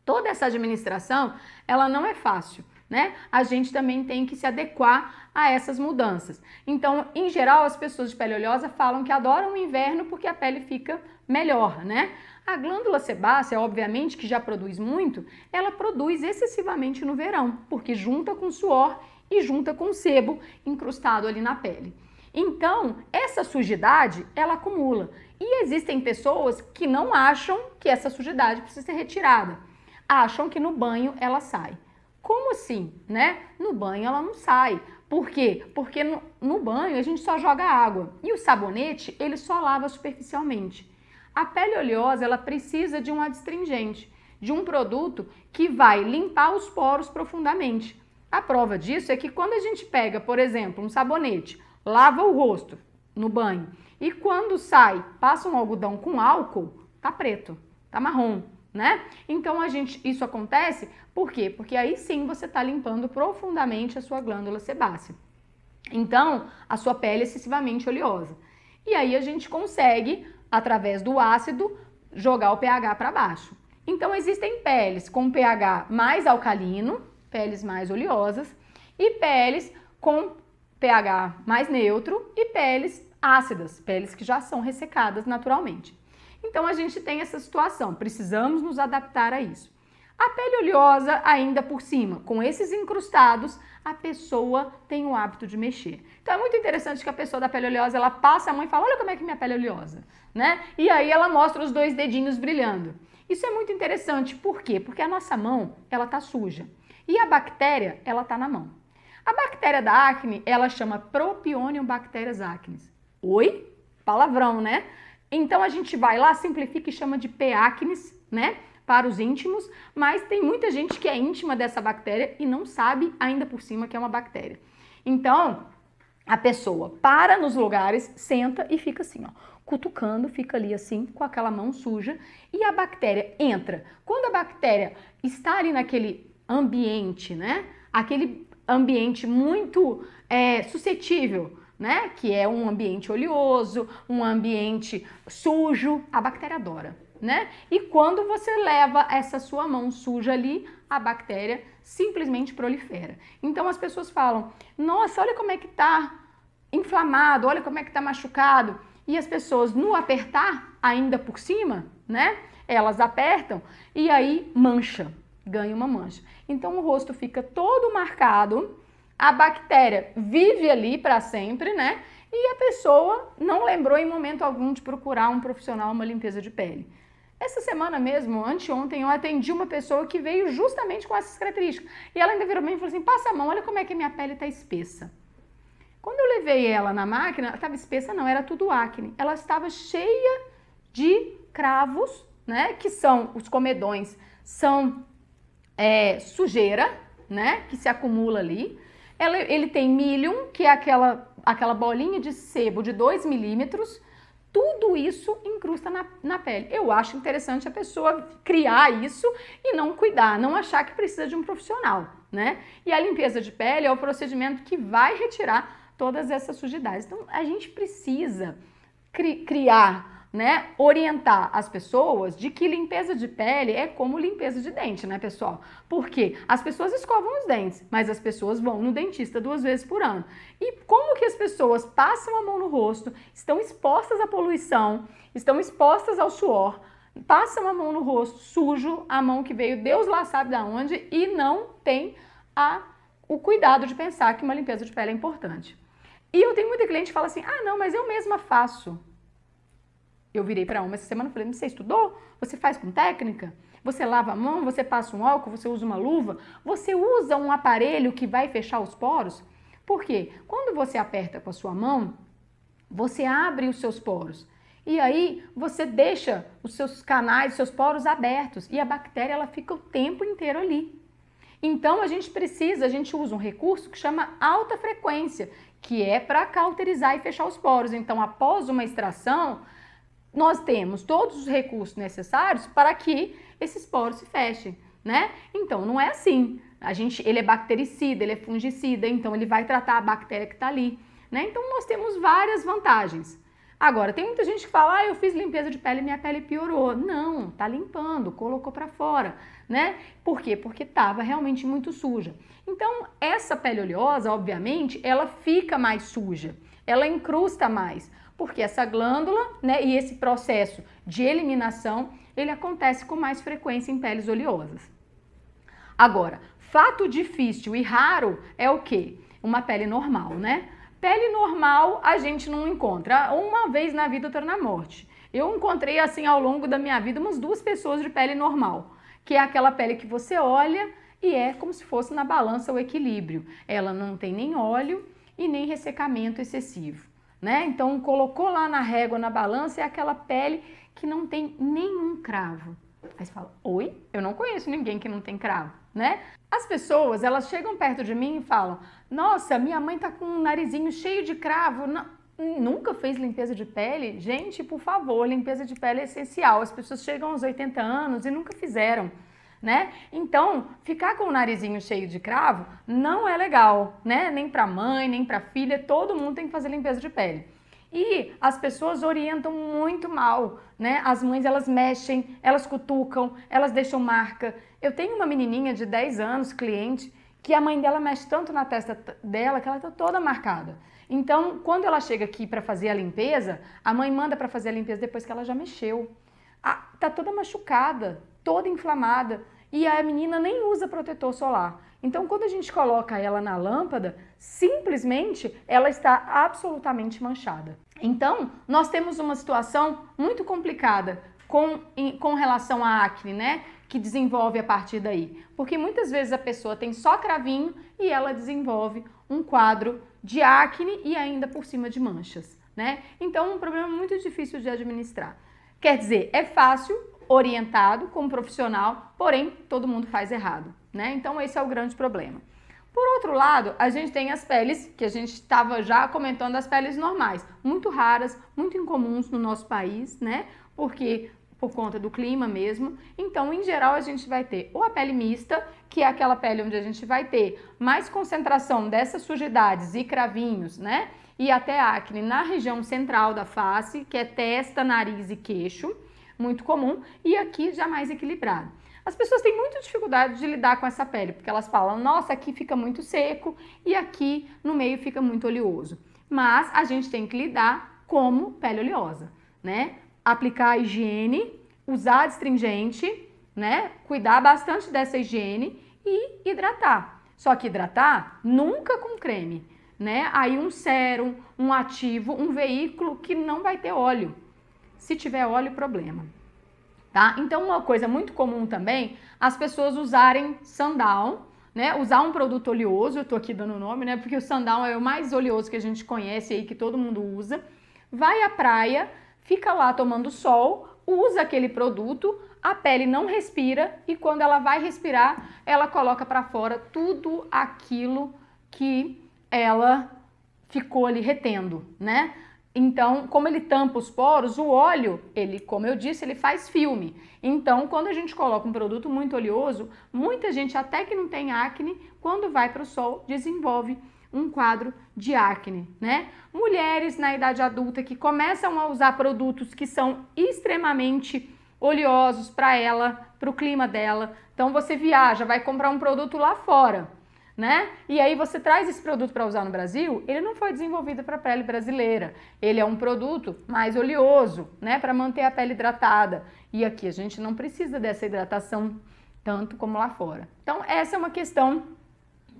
[SPEAKER 1] Toda essa administração, ela não é fácil, né? A gente também tem que se adequar a essas mudanças. Então, em geral, as pessoas de pele oleosa falam que adoram o inverno porque a pele fica melhor, né? A glândula sebácea, obviamente, que já produz muito, ela produz excessivamente no verão, porque junta com suor e junta com sebo incrustado ali na pele. Então, essa sujidade, ela acumula. E existem pessoas que não acham que essa sujidade precisa ser retirada. Acham que no banho ela sai. Como assim, né? No banho ela não sai. Por quê? Porque no banho a gente só joga água e o sabonete ele só lava superficialmente. A pele oleosa ela precisa de um adstringente, de um produto que vai limpar os poros profundamente. A prova disso é que quando a gente pega, por exemplo, um sabonete, lava o rosto no banho e quando sai, passa um algodão com álcool, tá preto, tá marrom. Né? Então isso acontece por quê? Porque aí sim você está limpando profundamente a sua glândula sebácea. Então a sua pele é excessivamente oleosa. E aí a gente consegue, através do ácido, jogar o pH para baixo. Então existem peles com pH mais alcalino, peles mais oleosas, e peles com pH mais neutro e peles ácidas, peles que já são ressecadas naturalmente. Então a gente tem essa situação, precisamos nos adaptar a isso. A pele oleosa, ainda por cima, com esses incrustados, a pessoa tem o hábito de mexer. Então é muito interessante que a pessoa da pele oleosa, ela passa a mão e fala, olha como é que minha pele é oleosa, né? E aí ela mostra os 2 dedinhos brilhando. Isso é muito interessante, por quê? Porque a nossa mão, ela tá suja. E a bactéria, ela tá na mão. A bactéria da acne, ela chama Propionibacterium bacterias acnes. Oi? Palavrão, né? Então a gente vai lá, simplifica e chama de P. acnes, né, para os íntimos, mas tem muita gente que é íntima dessa bactéria e não sabe ainda por cima que é uma bactéria. Então, a pessoa para nos lugares, senta e fica assim, ó, cutucando, fica ali assim, com aquela mão suja, e a bactéria entra. Quando a bactéria está ali naquele ambiente, né, aquele ambiente muito suscetível, né? Que é um ambiente oleoso, um ambiente sujo, a bactéria adora, né? E quando você leva essa sua mão suja ali, a bactéria simplesmente prolifera. Então as pessoas falam, nossa, olha como é que tá inflamado, olha como é que tá machucado. E as pessoas no apertar, ainda por cima, né? Elas apertam e aí mancha, ganha uma mancha. Então o rosto fica todo marcado, a bactéria vive ali para sempre, né? E a pessoa não lembrou em momento algum de procurar um profissional, uma limpeza de pele. Essa semana mesmo, anteontem, eu atendi uma pessoa que veio justamente com essas características. E ela ainda virou pra mim e falou assim, passa a mão, olha como é que a minha pele tá espessa. Quando eu levei ela na máquina, ela estava espessa não, era tudo acne. Ela estava cheia de cravos, né? Que são, os comedões, são sujeira, né? Que se acumula ali. Ele tem milium, que é aquela bolinha de sebo de 2 milímetros, tudo isso incrusta na pele. Eu acho interessante a pessoa criar isso e não cuidar, não achar que precisa de um profissional, né? E a limpeza de pele é o procedimento que vai retirar todas essas sujidades. Então, a gente precisa criar, né, orientar as pessoas de que limpeza de pele é como limpeza de dente, né, pessoal? Porque as pessoas escovam os dentes, mas as pessoas vão no dentista 2 vezes por ano. E como que as pessoas passam a mão no rosto, estão expostas à poluição, estão expostas ao suor, passam a mão no rosto sujo, a mão que veio Deus lá sabe de onde, e não tem o cuidado de pensar que uma limpeza de pele é importante. E eu tenho muita cliente que fala assim, ah não, mas eu mesma faço. Eu virei para uma essa semana e falei, você estudou? Você faz com técnica? Você lava a mão, você passa um álcool, você usa uma luva? Você usa um aparelho que vai fechar os poros? Por quê? Quando você aperta com a sua mão, você abre os seus poros. E aí você deixa os seus canais, os seus poros abertos. E a bactéria ela fica o tempo inteiro ali. Então a gente usa um recurso que chama alta frequência, que é para cauterizar e fechar os poros. Então após uma extração, nós temos todos os recursos necessários para que esses poros se fechem, né? Então, não é assim. Ele é bactericida, ele é fungicida, então ele vai tratar a bactéria que está ali, né? Então, nós temos várias vantagens. Agora, tem muita gente que fala, eu fiz limpeza de pele e minha pele piorou. Não, tá limpando, colocou pra fora, né? Por quê? Porque tava realmente muito suja. Então, essa pele oleosa, obviamente, ela fica mais suja, ela encrusta mais, porque essa glândula, né, e esse processo de eliminação, ele acontece com mais frequência em peles oleosas. Agora, fato difícil e raro é o quê? Uma pele normal, né? Pele normal a gente não encontra. Uma vez na vida, outra na morte. Eu encontrei assim ao longo da minha vida umas 2 pessoas de pele normal, que é aquela pele que você olha e é como se fosse na balança o equilíbrio. Ela não tem nem óleo e nem ressecamento excessivo, né? Então colocou lá na régua, na balança, é aquela pele que não tem nenhum cravo. Aí você fala, oi? Eu não conheço ninguém que não tem cravo, né? As pessoas, elas chegam perto de mim e falam, nossa, minha mãe tá com um narizinho cheio de cravo, nunca fez limpeza de pele? Gente, por favor, limpeza de pele é essencial. As pessoas chegam aos 80 anos e nunca fizeram, né? Então, ficar com o narizinho cheio de cravo não é legal, né? Nem pra mãe, nem pra filha, todo mundo tem que fazer limpeza de pele. E as pessoas orientam muito mal, né? As mães, elas mexem, elas cutucam, elas deixam marca. Eu tenho uma menininha de 10 anos, cliente, que a mãe dela mexe tanto na testa dela que ela tá toda marcada. Então, quando ela chega aqui para fazer a limpeza, a mãe manda para fazer a limpeza depois que ela já mexeu. Tá toda machucada, toda inflamada, e a menina nem usa protetor solar. Então, quando a gente coloca ela na lâmpada, simplesmente ela está absolutamente manchada. Então, nós temos uma situação muito complicada com relação à acne, né? Que desenvolve a partir daí. Porque muitas vezes a pessoa tem só cravinho e ela desenvolve um quadro de acne e ainda por cima de manchas, né? Então, um problema muito difícil de administrar. Quer dizer, é fácil, orientado como profissional, porém todo mundo faz errado, né? Então esse é o grande problema. Por outro lado, a gente tem as peles, que a gente estava já comentando, as peles normais, muito raras, muito incomuns no nosso país, né? Porque por conta do clima mesmo. Então, em geral, a gente vai ter ou a pele mista, que é aquela pele onde a gente vai ter mais concentração dessas sujidades e cravinhos, né? E até acne na região central da face, que é testa, nariz e queixo, muito comum, e aqui já mais equilibrado. As pessoas têm muita dificuldade de lidar com essa pele, porque elas falam, nossa, aqui fica muito seco e aqui no meio fica muito oleoso. Mas a gente tem que lidar como pele oleosa, né? Aplicar a higiene, usar astringente, né? Cuidar bastante dessa higiene e hidratar. Só que hidratar nunca com creme, né? Aí um sérum, um ativo, um veículo que não vai ter óleo. Se tiver óleo, problema. Tá? Então, uma coisa muito comum também, as pessoas usarem Sundown, né? Usar um produto oleoso, eu tô aqui dando o nome, né? Porque o Sundown é o mais oleoso que a gente conhece aí, que todo mundo usa. Vai à praia, fica lá tomando sol, usa aquele produto, a pele não respira e quando ela vai respirar, ela coloca para fora tudo aquilo que ela ficou ali retendo, né? Então, como ele tampa os poros, o óleo, ele, como eu disse, ele faz filme. Então, quando a gente coloca um produto muito oleoso, muita gente, até que não tem acne, quando vai para o sol, desenvolve um quadro de acne, né? Mulheres na idade adulta que começam a usar produtos que são extremamente oleosos para ela, para o clima dela. Então, você viaja, vai comprar um produto lá fora, né? E aí você traz esse produto para usar no Brasil, ele não foi desenvolvido para a pele brasileira. Ele é um produto mais oleoso, né, para manter a pele hidratada. E aqui a gente não precisa dessa hidratação tanto como lá fora. Então, essa é uma questão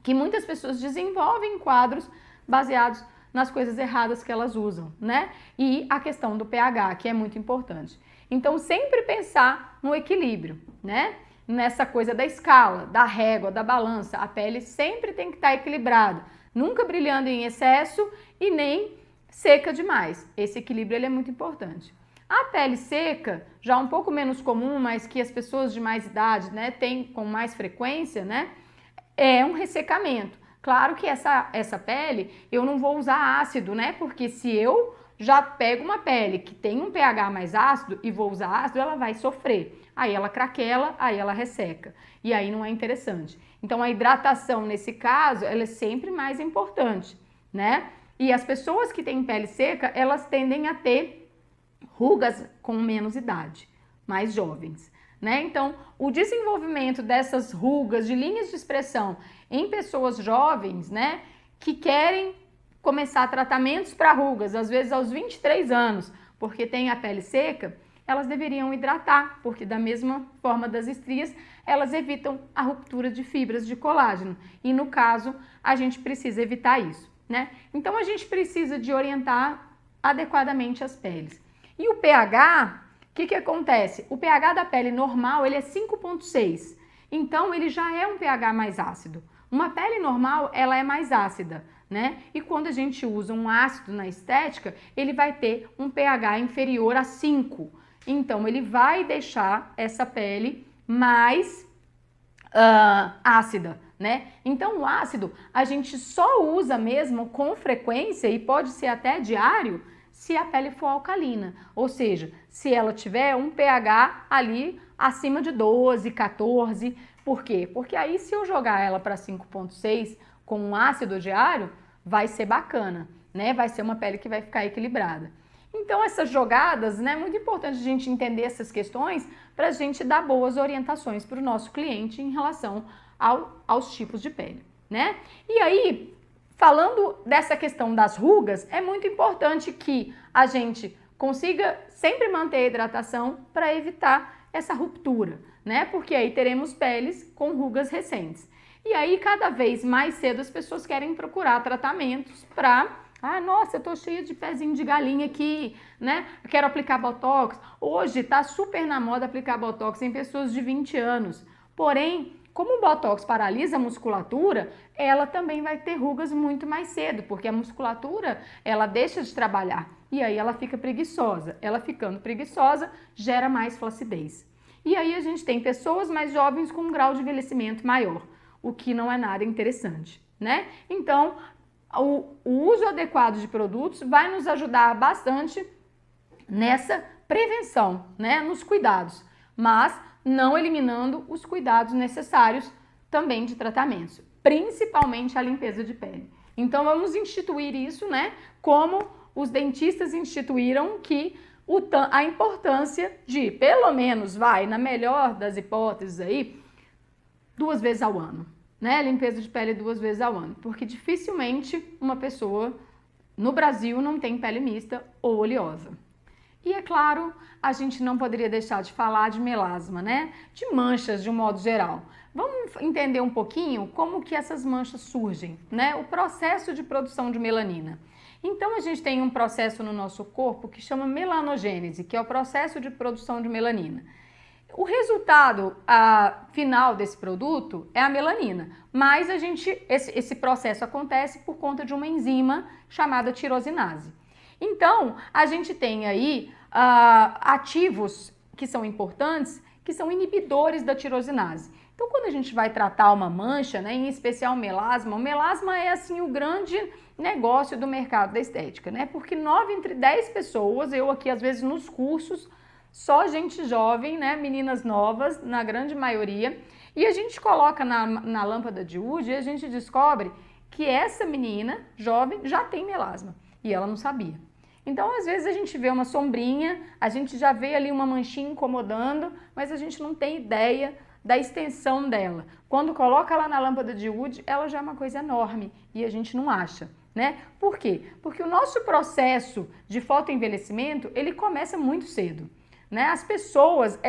[SPEAKER 1] que muitas pessoas desenvolvem quadros baseados nas coisas erradas que elas usam, né? E a questão do pH, que é muito importante. Então, sempre pensar no equilíbrio, né? Nessa coisa da escala, da régua, da balança, a pele sempre tem que estar equilibrada, nunca brilhando em excesso e nem seca demais. Esse equilíbrio ele é muito importante. A pele seca, já um pouco menos comum, mas que as pessoas de mais idade, né, têm com mais frequência, né, é um ressecamento. Claro que essa pele eu não vou usar ácido, né, porque se eu já pego uma pele que tem um pH mais ácido e vou usar ácido, ela vai sofrer. Aí ela craquela, aí ela resseca. E aí não é interessante. Então a hidratação nesse caso, ela é sempre mais importante, né? E as pessoas que têm pele seca, elas tendem a ter rugas com menos idade, mais jovens, né? Então, o desenvolvimento dessas rugas, de linhas de expressão em pessoas jovens, né, que querem começar tratamentos para rugas, às vezes aos 23 anos, porque tem a pele seca, elas deveriam hidratar, porque da mesma forma das estrias, elas evitam a ruptura de fibras de colágeno. E no caso, a gente precisa evitar isso, né? Então a gente precisa de orientar adequadamente as peles. E o pH, o que acontece? O pH da pele normal, ele é 5,6. Então ele já é um pH mais ácido. Uma pele normal, ela é mais ácida, né? E quando a gente usa um ácido na estética, ele vai ter um pH inferior a 5. Então, ele vai deixar essa pele mais ácida, né? Então, o ácido a gente só usa mesmo com frequência e pode ser até diário se a pele for alcalina. Ou seja, se ela tiver um pH ali acima de 12, 14. Por quê? Porque aí se eu jogar ela para 5,6 com um ácido diário, vai ser bacana, né? Vai ser uma pele que vai ficar equilibrada. Então, essas jogadas, né, é muito importante a gente entender essas questões para a gente dar boas orientações para o nosso cliente em relação aos tipos de pele, né? E aí, falando dessa questão das rugas, é muito importante que a gente consiga sempre manter a hidratação para evitar essa ruptura, né? Porque aí teremos peles com rugas recentes. E aí, cada vez mais cedo, as pessoas querem procurar tratamentos para... Ah, nossa, eu tô cheia de pezinho de galinha aqui, né? Eu quero aplicar botox. Hoje tá super na moda aplicar botox em pessoas de 20 anos. Porém, como o botox paralisa a musculatura, ela também vai ter rugas muito mais cedo, porque a musculatura, ela deixa de trabalhar e aí ela fica preguiçosa. Ela ficando preguiçosa, gera mais flacidez. E aí a gente tem pessoas mais jovens com um grau de envelhecimento maior, o que não é nada interessante, né? Então, o uso adequado de produtos vai nos ajudar bastante nessa prevenção, né, nos cuidados, mas não eliminando os cuidados necessários também de tratamentos, principalmente a limpeza de pele. Então vamos instituir isso, né, como os dentistas instituíram que a importância de, pelo menos, na melhor das hipóteses aí, 2 vezes ao ano. Né, limpeza de pele 2 vezes ao ano, porque dificilmente uma pessoa no Brasil não tem pele mista ou oleosa. E é claro, a gente não poderia deixar de falar de melasma, né? De manchas de um modo geral. Vamos entender um pouquinho como que essas manchas surgem, né? O processo de produção de melanina. Então a gente tem um processo no nosso corpo que chama melanogênese, que é o processo de produção de melanina. O resultado final desse produto é a melanina, mas esse processo acontece por conta de uma enzima chamada tirosinase. Então, a gente tem aí ativos que são importantes, que são inibidores da tirosinase. Então, quando a gente vai tratar uma mancha, né, em especial o melasma é assim o grande negócio do mercado da estética, né? Porque 9 entre 10 pessoas, eu aqui às vezes nos cursos, só gente jovem, né, meninas novas, na grande maioria, e a gente coloca na lâmpada de Wood e a gente descobre que essa menina jovem já tem melasma e ela não sabia. Então, às vezes a gente vê uma sombrinha, a gente já vê ali uma manchinha incomodando, mas a gente não tem ideia da extensão dela. Quando coloca lá na lâmpada de Wood, ela já é uma coisa enorme e a gente não acha, né? Por quê? Porque o nosso processo de fotoenvelhecimento, ele começa muito cedo. Né? As pessoas,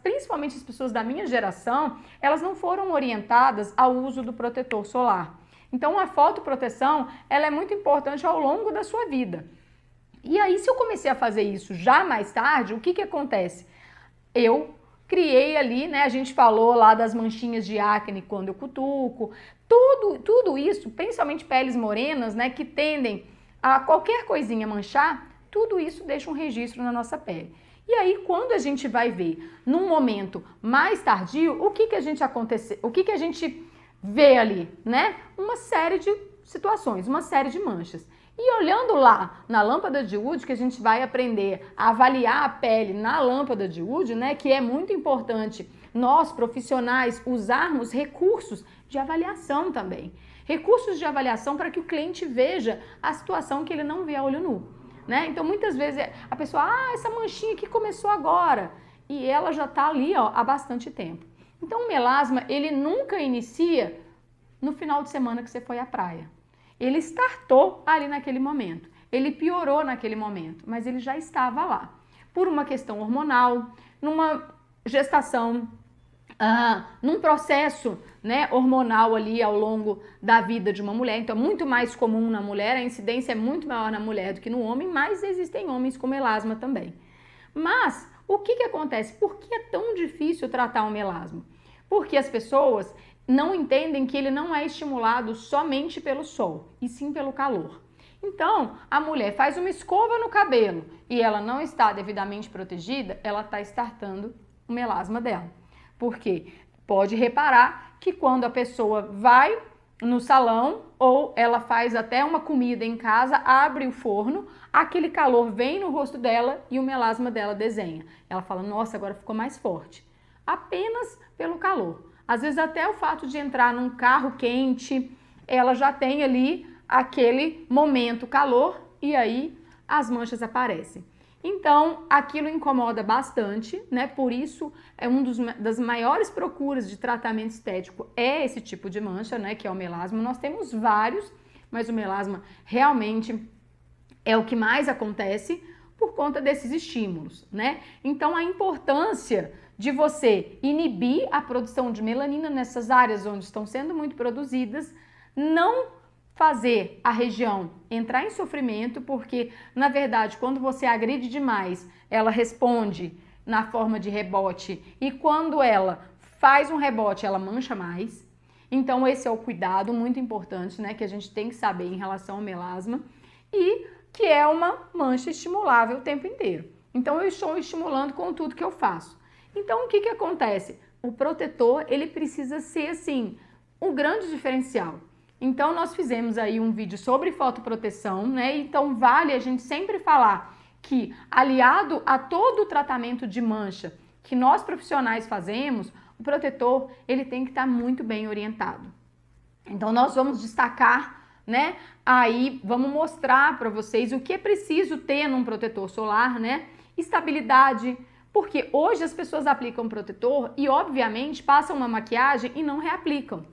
[SPEAKER 1] principalmente as pessoas da minha geração, elas não foram orientadas ao uso do protetor solar. Então, a fotoproteção, ela é muito importante ao longo da sua vida. E aí, se eu comecei a fazer isso já mais tarde, o que acontece? Eu criei ali, né? A gente falou lá das manchinhas de acne quando eu cutuco, tudo isso, principalmente peles morenas, né? Que tendem a qualquer coisinha manchar, tudo isso deixa um registro na nossa pele. E aí, quando a gente vai ver num momento mais tardio, o que a gente vê ali, né? Uma série de situações, uma série de manchas. E olhando lá na lâmpada de Wood, que a gente vai aprender a avaliar a pele na lâmpada de Wood, né? Que é muito importante nós, profissionais, usarmos recursos de avaliação também. recursos de avaliação para que o cliente veja a situação que ele não vê a olho nu, né? Então, muitas vezes a pessoa, essa manchinha aqui começou agora, e ela já está ali, ó, há bastante tempo. Então, o melasma, ele nunca inicia no final de semana que você foi à praia. Ele startou ali naquele momento, ele piorou naquele momento, mas ele já estava lá. Por uma questão hormonal, numa gestação, num processo, né, hormonal ali ao longo da vida de uma mulher. Então é muito mais comum na mulher, a incidência é muito maior na mulher do que no homem, mas existem homens com melasma também. Mas o que acontece? Por que é tão difícil tratar o melasma? Porque as pessoas não entendem que ele não é estimulado somente pelo sol, e sim pelo calor. Então, a mulher faz uma escova no cabelo e ela não está devidamente protegida, ela está startando o melasma dela. Porque pode reparar que quando a pessoa vai no salão ou ela faz até uma comida em casa, abre o forno, aquele calor vem no rosto dela e o melasma dela desenha. Ela fala, nossa, agora ficou mais forte. Apenas pelo calor. Às vezes até o fato de entrar num carro quente, ela já tem ali aquele momento calor e aí as manchas aparecem. Então, aquilo incomoda bastante, né? Por isso, é das maiores procuras de tratamento estético é esse tipo de mancha, né? Que é o melasma. Nós temos vários, mas o melasma realmente é o que mais acontece por conta desses estímulos, né? Então, a importância de você inibir a produção de melanina nessas áreas onde estão sendo muito produzidas, não fazer a região entrar em sofrimento, porque, na verdade, quando você agride demais, ela responde na forma de rebote, e quando ela faz um rebote, ela mancha mais. Então, esse é o cuidado muito importante, né, que a gente tem que saber em relação ao melasma, e que é uma mancha estimulável o tempo inteiro. Então, eu estou estimulando com tudo que eu faço. Então, o que acontece? O protetor, ele precisa ser, assim, um grande diferencial. Então, nós fizemos aí um vídeo sobre fotoproteção, né? Então, vale a gente sempre falar que, aliado a todo o tratamento de mancha que nós profissionais fazemos, o protetor, ele tem que estar muito bem orientado. Então, nós vamos destacar, né? Aí, vamos mostrar para vocês o que é preciso ter num protetor solar, né? Estabilidade, porque hoje as pessoas aplicam protetor e, obviamente, passam uma maquiagem e não reaplicam.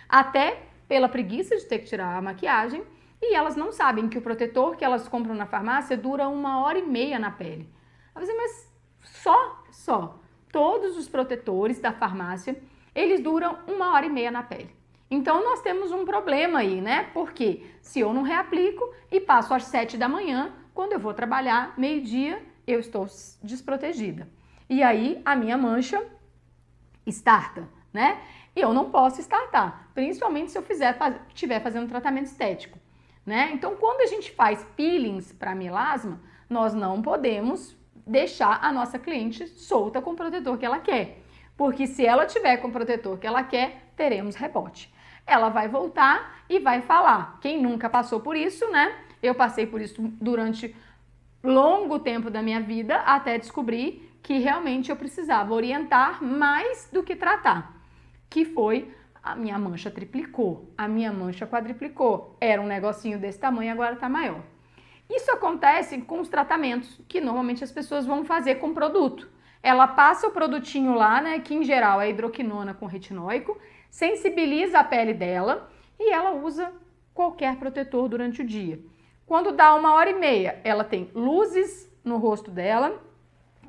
[SPEAKER 1] Até pela preguiça de ter que tirar a maquiagem, e elas não sabem que o protetor que elas compram na farmácia dura 1h30 na pele. Mas só. Todos os protetores da farmácia, eles duram 1h30 na pele. Então, nós temos um problema aí, né? Porque se eu não reaplico e passo às 7 da manhã, quando eu vou trabalhar, meio-dia, eu estou desprotegida. E aí, a minha mancha starta, né? E eu não posso startar, principalmente se eu estiver fazendo tratamento estético, né? Então, quando a gente faz peelings para melasma, nós não podemos deixar a nossa cliente solta com o protetor que ela quer, porque se ela tiver com o protetor que ela quer, teremos rebote. Ela vai voltar e vai falar. Quem nunca passou por isso, né? Eu passei por isso durante longo tempo da minha vida até descobrir que realmente eu precisava orientar mais do que tratar. Que foi, a minha mancha triplicou, a minha mancha quadriplicou. Era um negocinho desse tamanho, agora está maior. Isso acontece com os tratamentos que normalmente as pessoas vão fazer com produto. Ela passa o produtinho lá, né, que em geral é hidroquinona com retinóico, sensibiliza a pele dela e ela usa qualquer protetor durante o dia. Quando dá 1h30, ela tem luzes no rosto dela,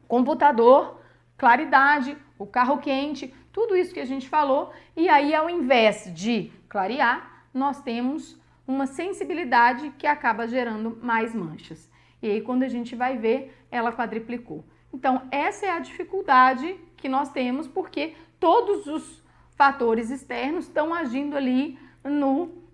[SPEAKER 1] computador, claridade, o carro quente, tudo isso que a gente falou, e aí ao invés de clarear, nós temos uma sensibilidade que acaba gerando mais manchas. E aí quando a gente vai ver, ela quadriplicou. Então essa é a dificuldade que nós temos, porque todos os fatores externos estão agindo ali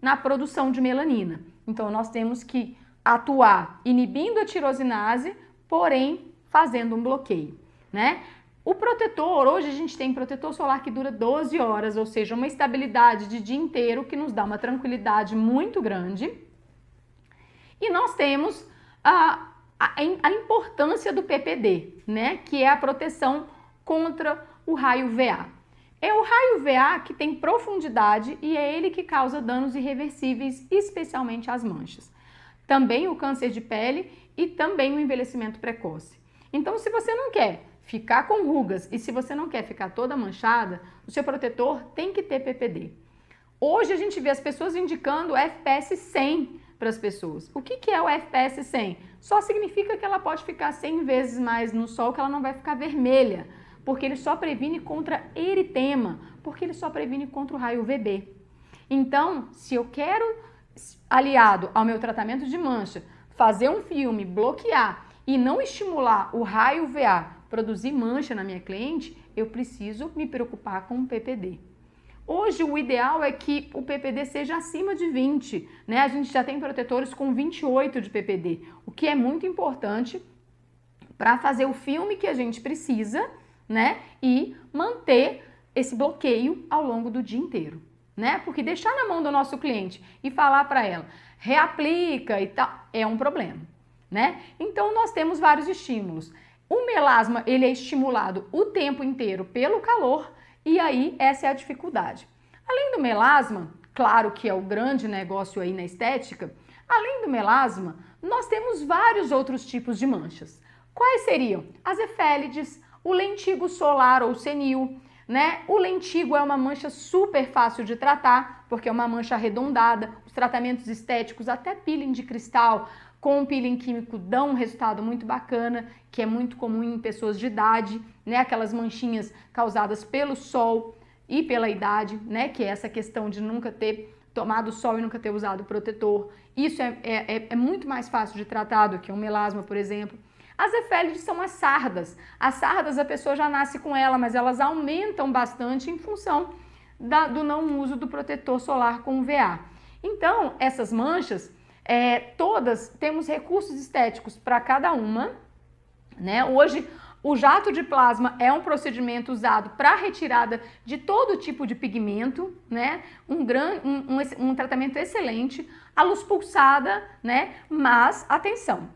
[SPEAKER 1] na produção de melanina. Então nós temos que atuar inibindo a tirosinase, porém fazendo um bloqueio, né? O protetor, hoje a gente tem protetor solar que dura 12 horas, ou seja, uma estabilidade de dia inteiro que nos dá uma tranquilidade muito grande. E nós temos a importância do PPD, né? Que é a proteção contra o raio VA. É o raio VA que tem profundidade e é ele que causa danos irreversíveis, especialmente às manchas. Também o câncer de pele e também o envelhecimento precoce. Então, se você não quer ficar com rugas e se você não quer ficar toda manchada, o seu protetor tem que ter PPD. Hoje a gente vê as pessoas indicando FPS 100 para as pessoas. O que é o FPS 100? Só significa que ela pode ficar 100 vezes mais no sol, que ela não vai ficar vermelha, porque ele só previne contra eritema, porque ele só previne contra o raio VB. Então, se eu quero, aliado ao meu tratamento de mancha, fazer um filme, bloquear e não estimular o raio VA produzir mancha na minha cliente, eu preciso me preocupar com o PPD. Hoje o ideal é que o PPD seja acima de 20, né? A gente já tem protetores com 28 de PPD, o que é muito importante para fazer o filme que a gente precisa, né? E manter esse bloqueio ao longo do dia inteiro, né? Porque deixar na mão do nosso cliente e falar para ela, reaplica e tal, é um problema, né? Então nós temos vários estímulos. O melasma, ele é estimulado o tempo inteiro pelo calor e aí essa é a dificuldade. Além do melasma, claro que é o grande negócio aí na estética, além do melasma, nós temos vários outros tipos de manchas. Quais seriam? As efélides, o lentigo solar ou senil, né? O lentigo é uma mancha super fácil de tratar, porque é uma mancha arredondada. Os tratamentos estéticos, até peeling de cristal, com peeling químico dão um resultado muito bacana, que é muito comum em pessoas de idade, né? Aquelas manchinhas causadas pelo sol e pela idade, né? Que é essa questão de nunca ter tomado sol e nunca ter usado protetor. Isso é muito mais fácil de tratar do que um melasma, por exemplo. As efélides são as sardas. As sardas a pessoa já nasce com ela, mas elas aumentam bastante em função do não uso do protetor solar com VA. Então, essas manchas, todas temos recursos estéticos para cada uma, né? Hoje, o jato de plasma é um procedimento usado para retirada de todo tipo de pigmento, né? Um tratamento excelente. A luz pulsada, né? Mas, atenção,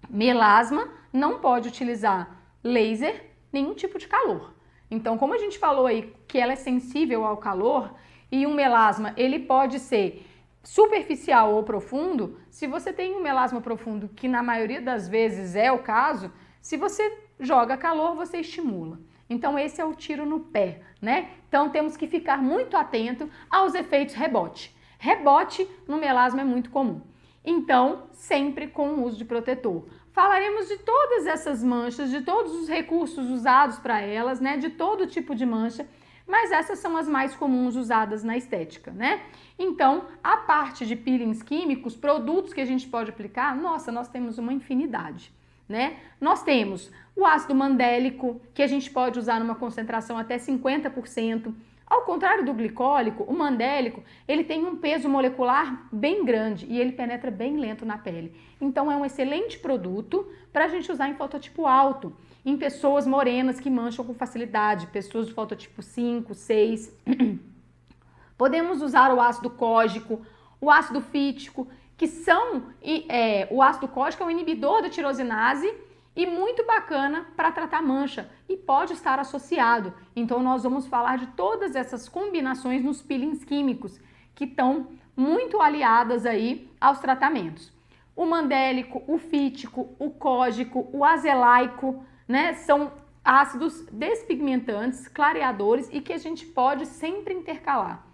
[SPEAKER 1] melasma não pode utilizar laser, nenhum tipo de calor. Então, como a gente falou aí que ela é sensível ao calor e um melasma, ele pode ser superficial ou profundo, se você tem um melasma profundo, que na maioria das vezes é o caso, se você joga calor, você estimula. Então esse é o tiro no pé, né? Então temos que ficar muito atento aos efeitos rebote. Rebote no melasma é muito comum. Então, sempre com o uso de protetor. Falaremos de todas essas manchas, de todos os recursos usados para elas, né? De todo tipo de mancha, mas essas são as mais comuns usadas na estética, né? Então, a parte de peelings químicos, produtos que a gente pode aplicar, nossa, nós temos uma infinidade, né? Nós temos o ácido mandélico, que a gente pode usar numa concentração até 50%. Ao contrário do glicólico, o mandélico, ele tem um peso molecular bem grande e ele penetra bem lento na pele. Então, é um excelente produto para a gente usar em fototipo alto, em pessoas morenas que mancham com facilidade, pessoas de fototipo 5, 6. Podemos usar o ácido cógico, o ácido fítico, que são... o ácido cógico é um inibidor da tirosinase e muito bacana para tratar mancha e pode estar associado. Então, nós vamos falar de todas essas combinações nos peelings químicos que estão muito aliadas aí aos tratamentos. O mandélico, o fítico, o cógico, o azelaico, né? São ácidos despigmentantes, clareadores e que a gente pode sempre intercalar.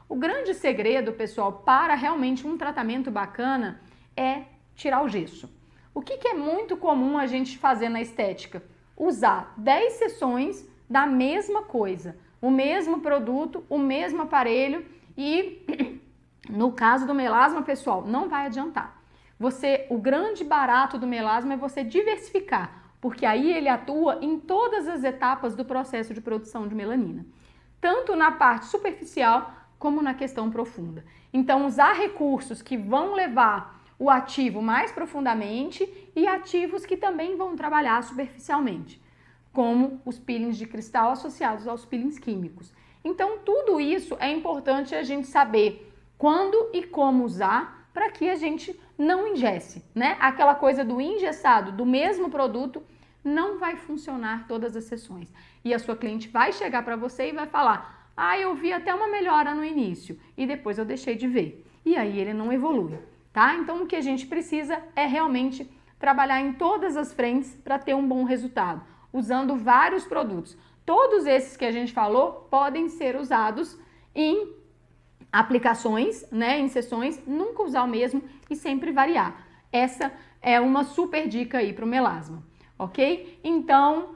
[SPEAKER 1] O grande segredo, pessoal, para realmente um tratamento bacana é tirar o gesso. O que é muito comum a gente fazer na estética? Usar 10 sessões da mesma coisa, o mesmo produto, o mesmo aparelho e no caso do melasma, pessoal, não vai adiantar. O grande barato do melasma é você diversificar, porque aí ele atua em todas as etapas do processo de produção de melanina, tanto na parte superficial como na questão profunda. Então, usar recursos que vão levar o ativo mais profundamente e ativos que também vão trabalhar superficialmente, como os peelings de cristal associados aos peelings químicos. Então, tudo isso é importante a gente saber quando e como usar para que a gente não ingesse, né? Aquela coisa do engessado do mesmo produto não vai funcionar todas as sessões. E a sua cliente vai chegar para você e vai falar: ah, eu vi até uma melhora no início e depois eu deixei de ver. E aí ele não evolui, tá? Então o que a gente precisa é realmente trabalhar em todas as frentes para ter um bom resultado, usando vários produtos. Todos esses que a gente falou podem ser usados em aplicações, né, em sessões, nunca usar o mesmo e sempre variar. Essa é uma super dica aí para o melasma, ok? Então,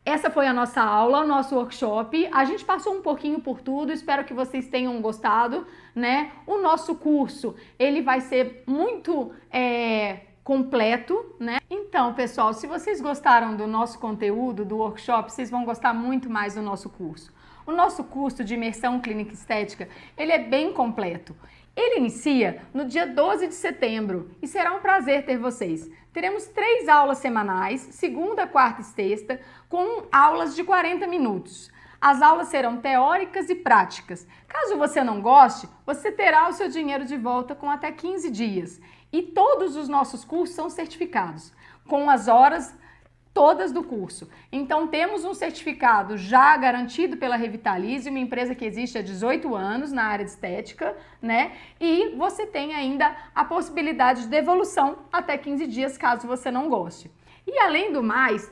[SPEAKER 1] essa foi a nossa aula, o nosso workshop. A gente passou um pouquinho por tudo, espero que vocês tenham gostado, né? O nosso curso, ele vai ser muito completo, né? Então, pessoal, se vocês gostaram do nosso conteúdo, do workshop, vocês vão gostar muito mais do nosso curso. O nosso curso de imersão clínica estética, ele é bem completo. Ele inicia no dia 12 de setembro e será um prazer ter vocês. Teremos 3 aulas semanais, segunda, quarta e sexta, com aulas de 40 minutos. As aulas serão teóricas e práticas. Caso você não goste, você terá o seu dinheiro de volta com até 15 dias. E todos os nossos cursos são certificados, com as horas todas do curso. Então temos um certificado já garantido pela Revitalize, uma empresa que existe há 18 anos na área de estética, né? E você tem ainda a possibilidade de devolução até 15 dias, caso você não goste. E além do mais,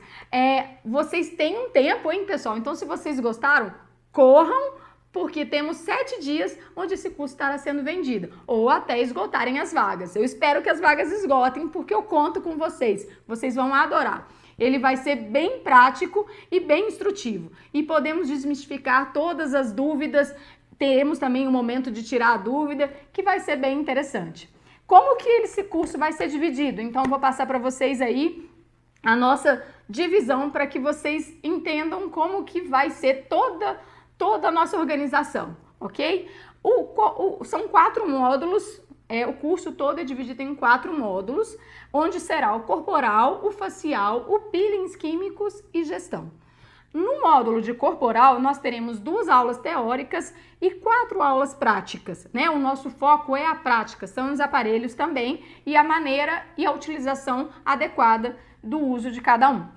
[SPEAKER 1] vocês têm um tempo, hein, pessoal? Então se vocês gostaram, corram, porque temos 7 dias onde esse curso estará sendo vendido, ou até esgotarem as vagas. Eu espero que as vagas esgotem, porque eu conto com vocês. Vocês vão adorar. Ele vai ser bem prático e bem instrutivo. E podemos desmistificar todas as dúvidas. Teremos também um momento de tirar a dúvida, que vai ser bem interessante. Como que esse curso vai ser dividido? Então, eu vou passar para vocês aí a nossa divisão para que vocês entendam como que vai ser toda a nossa organização, ok? São 4 módulos. O curso todo é dividido em 4 módulos, onde será o corporal, o facial, o peelings químicos e gestão. No módulo de corporal, nós teremos 2 aulas teóricas e 4 aulas práticas, né? O nosso foco é a prática, são os aparelhos também e a maneira e a utilização adequada do uso de cada um.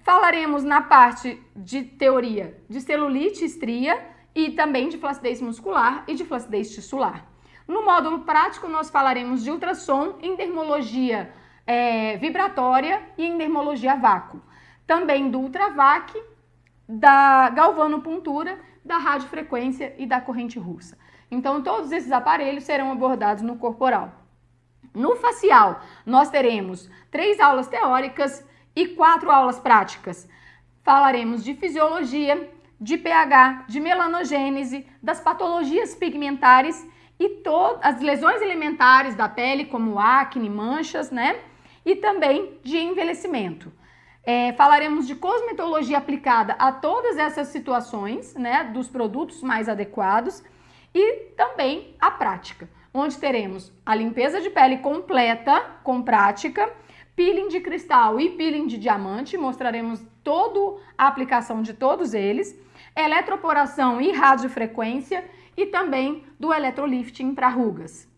[SPEAKER 1] Falaremos na parte de teoria de celulite e estria e também de flacidez muscular e de flacidez tissular. No módulo prático, nós falaremos de ultrassom, endermologia vibratória e endermologia a vácuo. Também do ultravac, da galvanopuntura, da radiofrequência e da corrente russa. Então, todos esses aparelhos serão abordados no corporal. No facial, nós teremos 3 aulas teóricas e 4 aulas práticas. Falaremos de fisiologia, de pH, de melanogênese, das patologias pigmentares e as lesões elementares da pele, como acne, manchas, né? E também de envelhecimento. Falaremos de cosmetologia aplicada a todas essas situações, né? Dos produtos mais adequados e também a prática, onde teremos a limpeza de pele completa, com prática, peeling de cristal e peeling de diamante, mostraremos toda a aplicação de todos eles, eletroporação e radiofrequência e também do eletrolifting para rugas.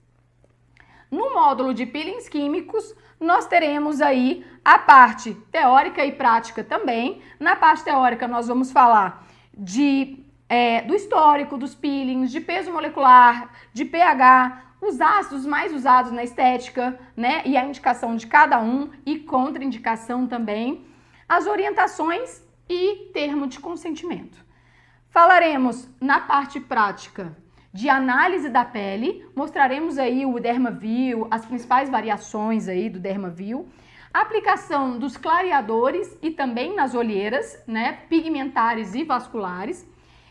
[SPEAKER 1] No módulo de peelings químicos, nós teremos aí a parte teórica e prática também. Na parte teórica, nós vamos falar do histórico dos peelings, de peso molecular, de pH, os ácidos mais usados na estética, né? E a indicação de cada um e contraindicação também, as orientações e termo de consentimento. Falaremos na parte prática de análise da pele, mostraremos aí o Dermaview, as principais variações aí do Dermaview, aplicação dos clareadores e também nas olheiras, né, pigmentares e vasculares,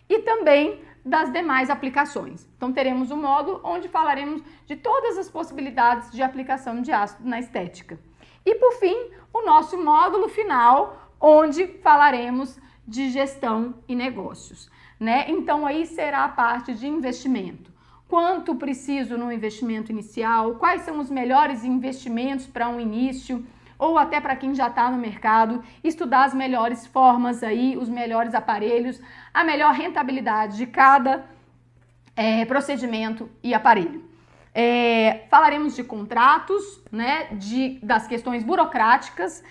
[SPEAKER 1] e também das demais aplicações. Então teremos um módulo onde falaremos de todas as possibilidades de aplicação de ácido na estética. E por fim, o nosso módulo final, onde falaremos de gestão e negócios, né? Então aí será a parte de investimento. Quanto preciso no investimento inicial? Quais são os melhores investimentos para um início? Ou até para quem já está no mercado, estudar as melhores formas aí, os melhores aparelhos, a melhor rentabilidade de cada procedimento e aparelho. Falaremos de contratos, né, das questões burocráticas,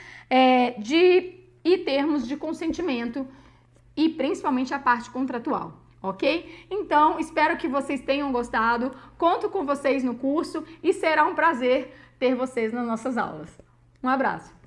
[SPEAKER 1] e termos de consentimento e principalmente a parte contratual, ok? Então, espero que vocês tenham gostado, conto com vocês no curso e será um prazer ter vocês nas nossas aulas. Um abraço!